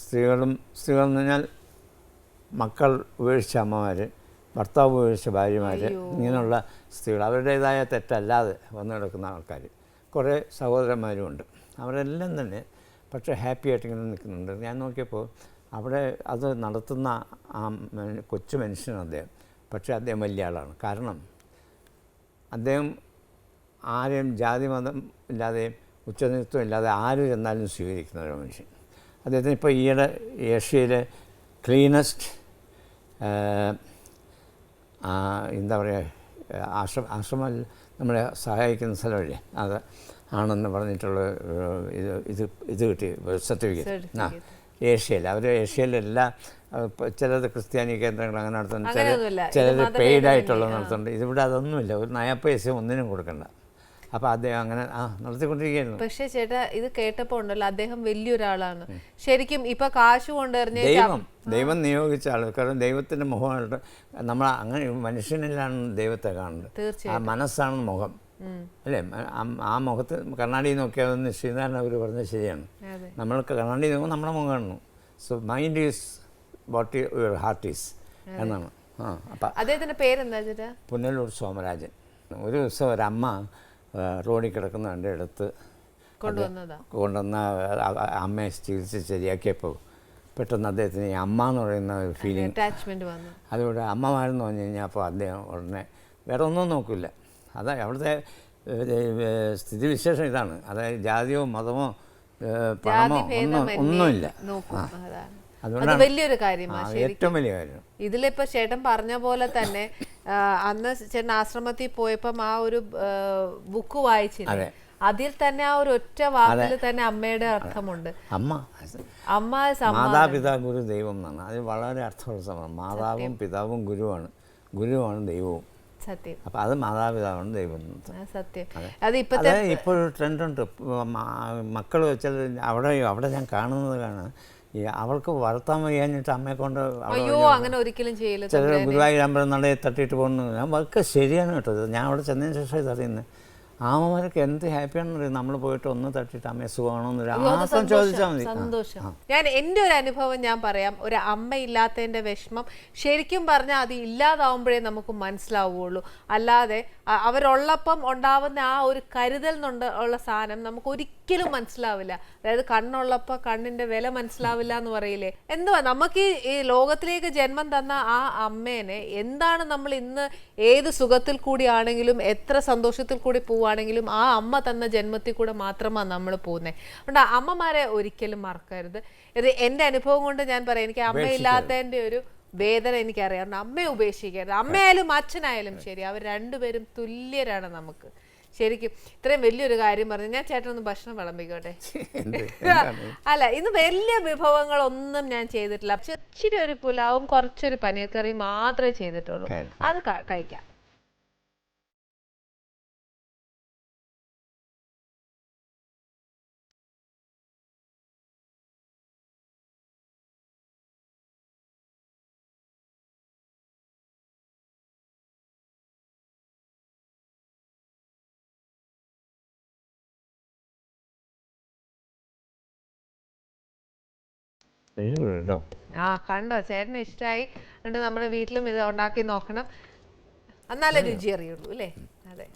സ്ത്രീകളെന്ന് പറഞ്ഞാൽ മക്കൾ ഉപേക്ഷിച്ച അമ്മമാർ, ഭർത്താവ് ഉപേക്ഷിച്ച ഭാര്യമാർ, ഇങ്ങനെയുള്ള സ്ത്രീകൾ, അവരുടേതായ തെറ്റല്ലാതെ വന്നു കിടക്കുന്ന ആൾക്കാർ. കുറേ സഹോദരന്മാരുമുണ്ട്. അവരെല്ലാം തന്നെ പക്ഷേ ഹാപ്പി ആയിട്ട് ഇങ്ങനെ നിൽക്കുന്നുണ്ട്. ഞാൻ നോക്കിയപ്പോൾ അവിടെ അത് നടത്തുന്ന ആ കൊച്ചു മനുഷ്യനാണ് അദ്ദേഹം. പക്ഷേ അദ്ദേഹം വലിയ ആളാണ്. കാരണം അദ്ദേഹം ആരെയും ജാതി മതം ഇല്ലാതെയും ഉച്ചനീത്വം ഇല്ലാതെ ആര് ചെന്നാലും സ്വീകരിക്കുന്ന ഒരു മനുഷ്യൻ. അദ്ദേഹത്തിന് ഇപ്പോൾ ഈയിടെ ഏഷ്യയിലെ ക്ലീനസ്റ്റ് എന്താ പറയുക ആശ്രമം നമ്മളെ സഹായിക്കുന്ന സ്ഥലമല്ലേ, അത് ആണെന്ന് പറഞ്ഞിട്ടുള്ള ഇത് കിട്ടി സർട്ടിഫിക്കറ്റ്. ഏഷ്യയിൽ ഏഷ്യയിലെല്ലാം ചിലത് ക്രിസ്ത്യാനി കേന്ദ്രങ്ങൾ അങ്ങനെ നടത്തുന്നുണ്ട്, ചിലത് പെയ്ഡായിട്ടുള്ളത് നടത്തുന്നുണ്ട്. ഇതിവിടെ അതൊന്നുമില്ല, ഒരു നയാപ്പൈസ ഒന്നിനും കൊടുക്കണ്ട. അപ്പോൾ അദ്ദേഹം അങ്ങനെ നടത്തിക്കൊണ്ടിരിക്കുകയായിരുന്നു. പക്ഷേ ചേട്ടാ ഇത് കേട്ടപ്പോൾ ഉണ്ടല്ലോ, അദ്ദേഹം വലിയൊരാളാണ് ശരിക്കും. ഇപ്പൊ കാശ് കൊണ്ടുവരുന്ന ദൈവം നിയോഗിച്ച ആൾ. കാരണം ദൈവത്തിൻ്റെ മുഖമായിട്ട് നമ്മൾ അങ്ങനെ മനുഷ്യനിലാണ് ദൈവത്തെ കാണുന്നത്. ആ മനസ്സാണ് മുഖം അല്ലേ? ആ മുഖത്ത് കണ്ണാടി നോക്കിയാൽ ശ്രീനാരായണ അവർ പറഞ്ഞത് ശരിയാണ്. നമ്മൾക്ക് കണ്ണാടി നോക്കുമ്പോൾ നമ്മുടെ മുഖം കാണുന്നു. So mind is what your heart is എന്നാണ്. അപ്പം അദ്ദേഹത്തിൻ്റെ പേരെന്താ ചേട്ടാ? പുനലൂർ സോമരാജൻ. ഒരു ദിവസം ഒരമ്മ റോഡിൽ കിടക്കുന്ന എൻ്റെ അടുത്ത് കൊണ്ടുവന്ന അമ്മയെ ചികിത്സിച്ച് ശരിയാക്കിയപ്പോൾ പെട്ടെന്ന് അദ്ദേഹത്തിന് ഈ അമ്മ എന്ന് പറയുന്ന ഒരു ഫീലിംഗ് അറ്റാച്ച്മെന്റ് വന്നു. അതുകൊണ്ട് അമ്മമാരെന്ന് പറഞ്ഞു കഴിഞ്ഞാൽ അപ്പോൾ അദ്ദേഹം ഉടനെ വേറെ ഒന്നും നോക്കില്ല. അതായത് അവിടുത്തെ സ്ഥിതിവിശേഷം ഇതാണ്. അതായത് ജാതിയോ മതമോ പണമോ ഒന്നുമില്ല. അതുകൊണ്ടാണ് വലിയൊരു കാര്യമാണ്, ഏറ്റവും വലിയ കാര്യം. ഇതിലിപ്പോ ചേട്ടൻ പറഞ്ഞ പോലെ തന്നെ അന്ന് ചേട്ടൻ ആശ്രമത്തിൽ പോയപ്പം ആ ഒരു ബുക്ക് വായിച്ചില്ലേ, അതിൽ തന്നെ ആ ഒരു ഒറ്റ വാക്കിൽ തന്നെ അമ്മയുടെ അർത്ഥമുണ്ട്. അമ്മ മാതാപിതാ ഗുരു ദൈവം എന്നാണ്. അത് വളരെ അർത്ഥമുള്ള സംഭവം. മാതാവും പിതാവും ഗുരുവാണ് ദൈവവും. സത്യം. അപ്പം അത് മാതാപിതാവാണ് ദൈവം. സത്യം. അത് ഇപ്പോൾ ഒരു ട്രെൻഡുണ്ട്. മക്കൾ വെച്ചാൽ അവിടെ ഞാൻ കാണുന്നത് കാണാൻ ഈ അവൾക്ക് വളർത്താൻ വയ്യാഞ്ഞിട്ട് അമ്മയെ കൊണ്ട് അങ്ങനെ ഒരിക്കലും ചെയ്യില്ല. ചില ഗുരുവായൂരമ്പലം നടയെ തട്ടിയിട്ട് പോകുന്നു. ഞാൻ വർക്ക് ശരിയാണ് കേട്ടോ. ഞാൻ അവിടെ ചെന്നതിന് ശേഷം ഇതറിയുന്നത് അമ്മമാരൊക്കെ എന്ത് ഹാപ്പിയാണെന്ന് അറിയാം. നമ്മൾ പോയിട്ട് ഒന്ന് തട്ടിയിട്ട് അമ്മയെ സുഖമാണോന്ന് ചോദിച്ചാൽ മതി. സന്തോഷം. ഞാൻ എൻ്റെ ഒരു അനുഭവം ഞാൻ പറയാം. ഒരു അമ്മ ഇല്ലാത്തതിൻ്റെ വിഷമം ശരിക്കും പറഞ്ഞാൽ അത് ഇല്ലാതാവുമ്പോഴേ നമുക്ക് മനസ്സിലാവുകയുള്ളൂ. അല്ലാതെ അവരുള്ളപ്പം ഉണ്ടാവുന്ന ആ ഒരു കരുതൽ ഉള്ള സാധനം നമുക്ക് ഒരിക്കലും മനസ്സിലാവില്ല. അതായത് കണ്ണുള്ളപ്പോൾ കണ്ണിൻ്റെ വില മനസ്സിലാവില്ല എന്ന് പറയില്ലേ. എന്തുവാ നമുക്ക് ഈ ലോകത്തിലേക്ക് ജന്മം തന്ന ആ അമ്മേനെ എന്താണ് നമ്മൾ ഇന്ന് ഏത് സുഖത്തിൽ കൂടിയാണെങ്കിലും എത്ര സന്തോഷത്തിൽ കൂടി പോവുകയാണെങ്കിലും ആ അമ്മ തന്ന ജന്മത്തിൽ കൂടെ മാത്രമാണ് നമ്മൾ പോകുന്നത്. അതുകൊണ്ട് അമ്മമാരെ ഒരിക്കലും മറക്കരുത്. ഇത് എൻ്റെ അനുഭവം കൊണ്ട് ഞാൻ പറയാം. എനിക്ക് അമ്മയില്ലാത്തതിൻ്റെ ഒരു വേദന എനിക്കറിയാം. അമ്മയെ ഉപേക്ഷിക്കരുത്. അമ്മയായാലും അച്ഛനായാലും ശരി, അവർ രണ്ടുപേരും തുല്യരാണ് നമുക്ക്. ശരിക്കും ഇത്രയും വലിയൊരു കാര്യം പറഞ്ഞു. ഞാൻ ചേട്ടനൊന്ന് ഭക്ഷണം വിളമ്പിക്കോട്ടെ? അല്ല, ഇന്ന് വലിയ വിഭവങ്ങളൊന്നും ഞാൻ ചെയ്തിട്ടില്ല. ഇച്ചിരി ഒരു പുലാവും കുറച്ചൊരു പനീർ കറിയും മാത്രമേ ചെയ്തിട്ടുള്ളൂ. അത് കഴിക്കാം. ആ കണ്ടോ, ചേട്ടന് ഇഷ്ടമായി. എന്നിട്ട് നമ്മുടെ വീട്ടിലും ഇത് ഉണ്ടാക്കി നോക്കണം, എന്നാലേ രുചി അറിയുള്ളൂ അല്ലേ? അതെ,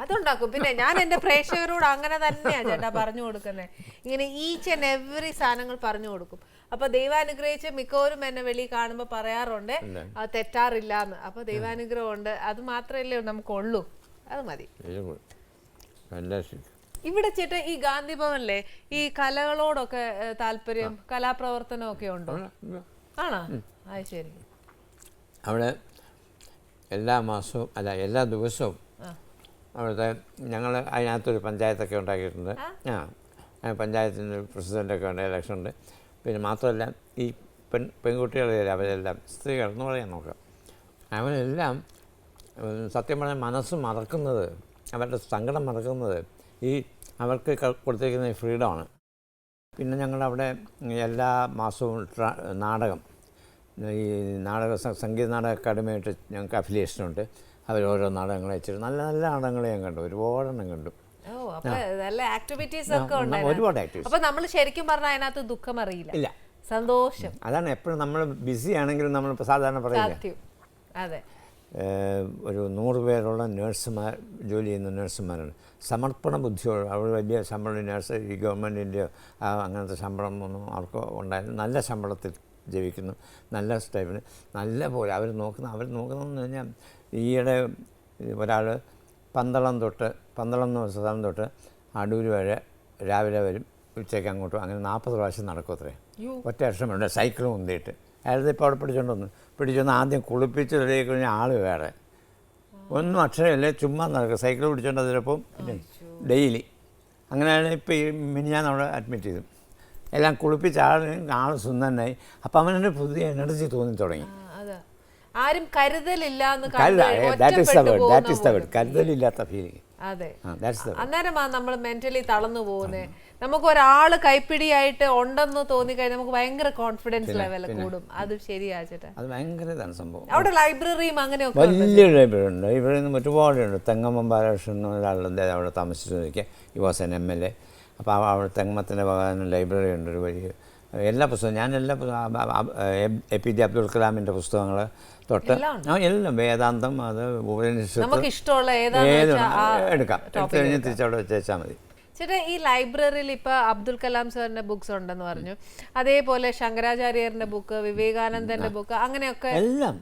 അതുണ്ടാക്കും. പിന്നെ ഞാൻ എൻ്റെ പ്രേക്ഷകരോട് അങ്ങനെ തന്നെയാ ചേട്ടാ പറഞ്ഞു കൊടുക്കുന്നത്. ഇങ്ങനെ ഈച്ച് ആൻഡ് എവറി സാധനങ്ങൾ പറഞ്ഞു കൊടുക്കും. അപ്പൊ ദൈവാനുഗ്രഹിച്ച് മിക്കവരും എന്നെ വെളി കാണുമ്പോൾ പറയാറുണ്ട് അത് തെറ്റാറില്ല എന്ന്. അപ്പൊ ദൈവാനുഗ്രഹം ഉണ്ട്, അത് മാത്രമല്ലേ നമുക്കുള്ളൂ, അത് മതി. ഇവിടെ ചേട്ടാ ഈ ഗാന്ധി ഭവനിലെ ഈ കലകളോടൊക്കെ താല്പര്യം, കലാപ്രവർത്തനം ഒക്കെ ഉണ്ടോ? ആണോ? അത് ശരി. അവിടെ എല്ലാ മാസവും അല്ല എല്ലാ ദിവസവും അവിടുത്തെ ഞങ്ങൾ അതിനകത്തൊരു പഞ്ചായത്തൊക്കെ ഉണ്ടാക്കിയിട്ടുണ്ട്. പഞ്ചായത്തിൻ്റെ പ്രസിഡൻ്റൊക്കെ ഉണ്ട്, ഇലക്ഷൻ ഉണ്ട്. പിന്നെ മാത്രമല്ല ഈ പെൺകുട്ടികളെല്ലാം അവരെല്ലാം സ്ത്രീകൾ എന്ന് പറയാൻ നോക്കാം, അവരെല്ലാം സത്യം പറഞ്ഞാൽ മനസ്സ് മറക്കുന്നത്, അവരുടെ സങ്കടം മറക്കുന്നത് ഈ അവർക്ക് കൊടുത്തിരിക്കുന്ന ഈ ഫ്രീഡമാണ്. പിന്നെ ഞങ്ങളവിടെ എല്ലാ മാസവും നാടകം, ഈ സംഗീത നാടക അക്കാദമിയായിട്ട് ഞങ്ങൾക്ക് അഫിലിയേഷനുണ്ട്. അവർ ഓരോ നാടകങ്ങൾ വെച്ചിട്ട് നല്ല നല്ല നാടകങ്ങൾ ഞാൻ കണ്ടു, ഒരുപാടെണ്ണം കണ്ടു. ഒരുപാട് ആക്ടിവിറ്റീസ്. അപ്പൊ നമ്മൾ ശരിക്കും പറഞ്ഞാൽ അതിനകത്ത് ദുഃഖം അറിയില്ല, ഇല്ല, സന്തോഷം. അതാണ് എപ്പോഴും നമ്മൾ ബിസി ആണെങ്കിലും നമ്മൾ സാധാരണ പറയില്ല. അതെ, ഒരു 100 പേരുള്ള നേഴ്സുമാർ, ജോലി ചെയ്യുന്ന നേഴ്സുമാരുണ്ട്. സമർപ്പണ ബുദ്ധിയോട് അവർ വലിയ ശമ്പളം, നേഴ്സ് ഈ ഗവൺമെൻറ്റിൻ്റെയോ അങ്ങനത്തെ ശമ്പളം ഒന്നും അവർക്ക് ഉണ്ടായിരുന്നു. നല്ല ശമ്പളത്തിൽ ജീവിക്കുന്നു, നല്ല സ്റ്റൈപ്പിന് നല്ല പോലെ അവർ നോക്കുന്നതെന്ന് പറഞ്ഞാൽ ഈയിടെ ഒരാൾ പന്തളം സ്ഥലം തൊട്ട് അടൂർ വരെ രാവിലെ വരും, ഉച്ചയ്ക്ക് അങ്ങോട്ടും, അങ്ങനെ 40 പ്രാവശ്യം നടക്കും അത്രേ, ഒറ്റ വർഷം വേണ്ട. സൈക്കിൾ മുന്തിയിട്ട് അയാളത് ഇപ്പോൾ അവിടെ പിടിച്ചൊന്ന് ആദ്യം കുളിപ്പിച്ച് റെഡിയാക്കി കഴിഞ്ഞാൽ ആൾ വേറെ ഒന്നും അക്ഷരമില്ല, ചുമ്മാ നടക്കുക, സൈക്കിൾ പിടിച്ചോണ്ട് അതിനൊപ്പം ഡെയിലി. അങ്ങനെയാണ് ഇപ്പോൾ ഈ മിനിഞ്ഞാന്ന് അവിടെ അഡ്മിറ്റ് ചെയ്തു. എല്ലാം കുളിപ്പിച്ച് ആൾ സുന്ദരനായി. അപ്പം അവനൊരു പുതിയ എനർജി തോന്നി തുടങ്ങി. ആരും കരുതലില്ല, കരുതലില്ലാത്ത ഫീലിംഗ്. അതെ, അന്നേരമാ നമ്മൾ മെന്റലി തളർന്നു പോകുന്നത്. നമുക്ക് ഒരാള് കൈപ്പിടിയായിട്ട് ഉണ്ടെന്ന് തോന്നിക്കഴിഞ്ഞാൽ നമുക്ക് ഭയങ്കര കോൺഫിഡൻസ് ലെവൽ കൂടും. അത് ശരിയാ ചേട്ടാ, അത് ഭയങ്കര ഇതാണ് സംഭവം. അവിടെ ലൈബ്രറിയും അങ്ങനെയൊക്കെ വലിയ ലൈബ്രറി ഉണ്ട്. ഇവിടെ നിന്ന് ഒരുപാടുണ്ട്. തെങ്ങമ്മ ബാലകൃഷ്ണൻ ഒരാളുണ്ട്, അവിടെ താമസിച്ചു നിൽക്കുക, ഈ വാസ് എൻ MLA. അപ്പോൾ അവിടെ തെങ്ങമത്തിൻ്റെ ഭാഗത്ത് ലൈബ്രറി ഉണ്ട്, ഒരു വലിയ എല്ലാ പുസ്തകവും. ഞാൻ എല്ലാ APJ അബ്ദുൽ കലാമിൻ്റെ പുസ്തകങ്ങൾ തൊട്ട് എല്ലാം, വേദാന്തം, അത് ഉപനിഷത്ത്, ഏത് എടുക്കാം, എടുത്തു കഴിഞ്ഞ് തിരിച്ചവിടെ വെച്ചാൽ മതി. ചേട്ടാ ഈ ലൈബ്രറിയിൽ ഇപ്പൊ അബ്ദുൽ കലാം സാറിന്റെ ബുക്സ് ഉണ്ടെന്ന് പറഞ്ഞു, അതേപോലെ ശങ്കരാചാര്യരുടെ ബുക്ക്, വിവേകാനന്ദന്റെ ബുക്ക്, അങ്ങനെയൊക്കെ എല്ലാം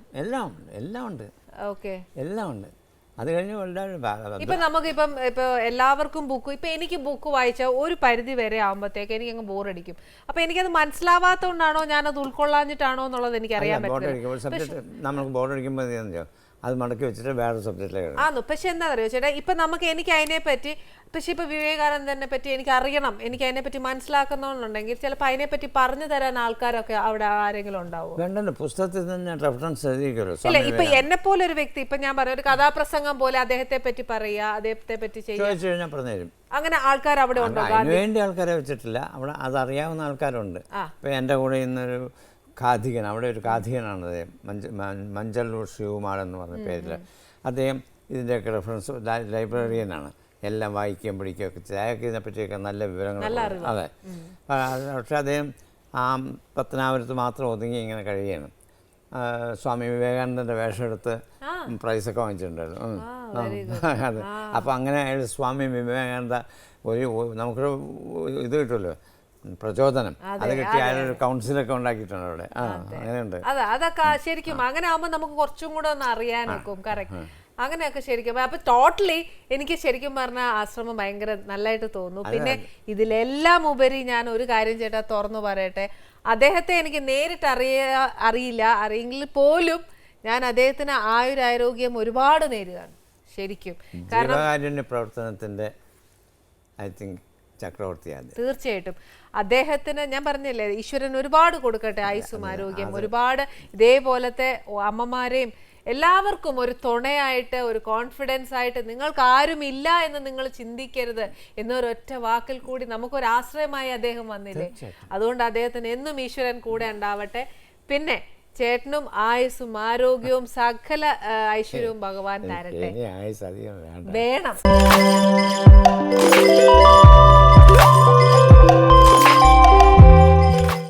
ഉണ്ട്. ഓക്കെ, എല്ലാം ഉണ്ട്. അത് കഴിഞ്ഞ് ഇപ്പൊ നമുക്കിപ്പം ഇപ്പൊ എല്ലാവർക്കും ബുക്ക്, ഇപ്പൊ എനിക്ക് ബുക്ക് വായിച്ചാൽ ഒരു പരിധി വരെ ആകുമ്പോഴത്തേക്ക് എനിക്ക് അങ്ങ് ബോറടിക്കും. അപ്പൊ എനിക്കത് മനസ്സിലാവാത്തോണ്ടാണോ, ഞാനത് ഉൾക്കൊള്ളാഞ്ഞിട്ടാണോ എന്നുള്ളത് എനിക്ക് അറിയാൻ പറ്റില്ല. നമുക്ക് ബോറടിക്കുമ്പോൾ അത് മടക്കി വെച്ചിട്ട് വേറെ സബ്ജക്റ്റിലേക്ക് ആന്നു. പക്ഷെ എന്താ അറിയോ ചേട്ടാ, ഇപ്പൊ എനിക്ക് അതിനെ പറ്റി, പക്ഷെ ഇപ്പൊ വിവേകാനന്ദനെ പറ്റി എനിക്ക് അറിയണം, എനിക്ക് അതിനെ പറ്റി മനസ്സിലാക്കുന്നുണ്ടെങ്കിൽ ചിലപ്പോൾ അതിനെപ്പറ്റി പറഞ്ഞു തരാൻ ആൾക്കാരൊക്കെ അവിടെ ആരെങ്കിലും ഉണ്ടാവും. വേണ്ടല്ലോ, പുസ്തകത്തിൽ തന്നെ റെഫറൻസ് എഴുതിക്കല്ലോ. ഇല്ല, ഇപ്പൊ എന്നെ പോലെ ഒരു വ്യക്തി, ഇപ്പൊ ഞാൻ പറയാം, ഒരു കഥാപ്രസംഗം പോലെ അദ്ദേഹത്തെ പറ്റി പറയുക, അദ്ദേഹത്തെ പറ്റി ചെയ്യാൻ പറഞ്ഞുതരും. അങ്ങനെ ആൾക്കാർ അവിടെ ഉണ്ടോ? വേണ്ടി ആൾക്കാരെ വെച്ചിട്ടില്ല, അവിടെ അതറിയാവുന്ന ആൾക്കാരുണ്ട്. ഇപ്പൊ എൻ്റെ കൂടെ ഇന്നൊരു കാഥികൻ, അവിടെ ഒരു കാഥികനാണ് മഞ്ചല്ലൂർ ശിവകുമാർ എന്ന് പറഞ്ഞ പേരിൽ. അദ്ദേഹം ഇതിൻ്റെയൊക്കെ റെഫറൻസ് ലൈബ്രറിയനാണ്, എല്ലാം വായിക്കുകയും പഠിക്കുകയൊക്കെ അയാൾക്ക് ഇതിനെപ്പറ്റിയൊക്കെ നല്ല വിവരങ്ങൾ. അതെ, പക്ഷെ അദ്ദേഹം ആ പത്തനാപുരത്ത് മാത്രം ഒതുങ്ങി ഇങ്ങനെ കഴിയുകയാണ്. സ്വാമി വിവേകാനന്ദൻ്റെ വേഷം എടുത്ത് പ്രൈസൊക്കെ വാങ്ങിച്ചിട്ടുണ്ടായിരുന്നു. അതെ, അപ്പോൾ അങ്ങനെ അയാൾ സ്വാമി വിവേകാനന്ദ നമുക്കൊരു ഇത് കിട്ടുമല്ലോ, പ്രചോദനം, അത് കിട്ടി. അയാളൊരു കൗൺസിലൊക്കെ ഉണ്ടാക്കിയിട്ടുണ്ട് അവിടെ. അങ്ങനെയുണ്ട്. അതൊക്കെ ശരിക്കും അങ്ങനെ ആകുമ്പോൾ നമുക്ക് കുറച്ചും കൂടെ ഒന്ന് അറിയാനൊക്കും. കറക്റ്റ്, അങ്ങനെയൊക്കെ ശരിക്കും. അപ്പൊ ടോട്ടലി എനിക്ക് ശരിക്കും പറഞ്ഞാൽ ആശ്രമം ഭയങ്കര നല്ലതായിട്ട് തോന്നുന്നു. പിന്നെ ഇതിലെല്ലാം ഉപരി ഞാൻ ഒരു കാര്യം ചേട്ടാ തുറന്നു പറയട്ടെ, അദ്ദേഹത്തെ എനിക്ക് നേരിട്ട് അറിയില്ല, അറിയെങ്കിൽ പോലും ഞാൻ അദ്ദേഹത്തിന് ആയുരാരോഗ്യം ഒരുപാട് നേരുകയാണ്. ശരിക്കും ജീവകാരുണ്യ പ്രവർത്തനത്തിൻ്റെ ഐ തിങ്ക് ചക്രവർത്തിയാണ്. തീർച്ചയായിട്ടും അദ്ദേഹത്തിന് ഞാൻ പറഞ്ഞില്ലേ, ഈശ്വരൻ ഒരുപാട് കൊടുക്കട്ടെ ആയുസ്സും ആരോഗ്യം, ഒരുപാട് ഇതേപോലത്തെ അമ്മമാരെയും എല്ലാവർക്കും ഒരു തുണയായിട്ട്, ഒരു കോൺഫിഡൻസ് ആയിട്ട്, നിങ്ങൾക്ക് ആരുമില്ല എന്ന് നിങ്ങൾ ചിന്തിക്കരുത് എന്നൊരൊറ്റ വാക്കിൽ കൂടി നമുക്കൊരു ആശ്രയമായി അദ്ദേഹം വന്നില്ലേ. അതുകൊണ്ട് അദ്ദേഹത്തിന് എന്നും ഈശ്വരൻ കൂടെ ഉണ്ടാവട്ടെ. പിന്നെ ചേട്ടനും ആയുസ്സും ആരോഗ്യവും സകല ഐശ്വര്യവും ഭഗവാൻ തരട്ടെ. ആയുസ് അധികം വേണം.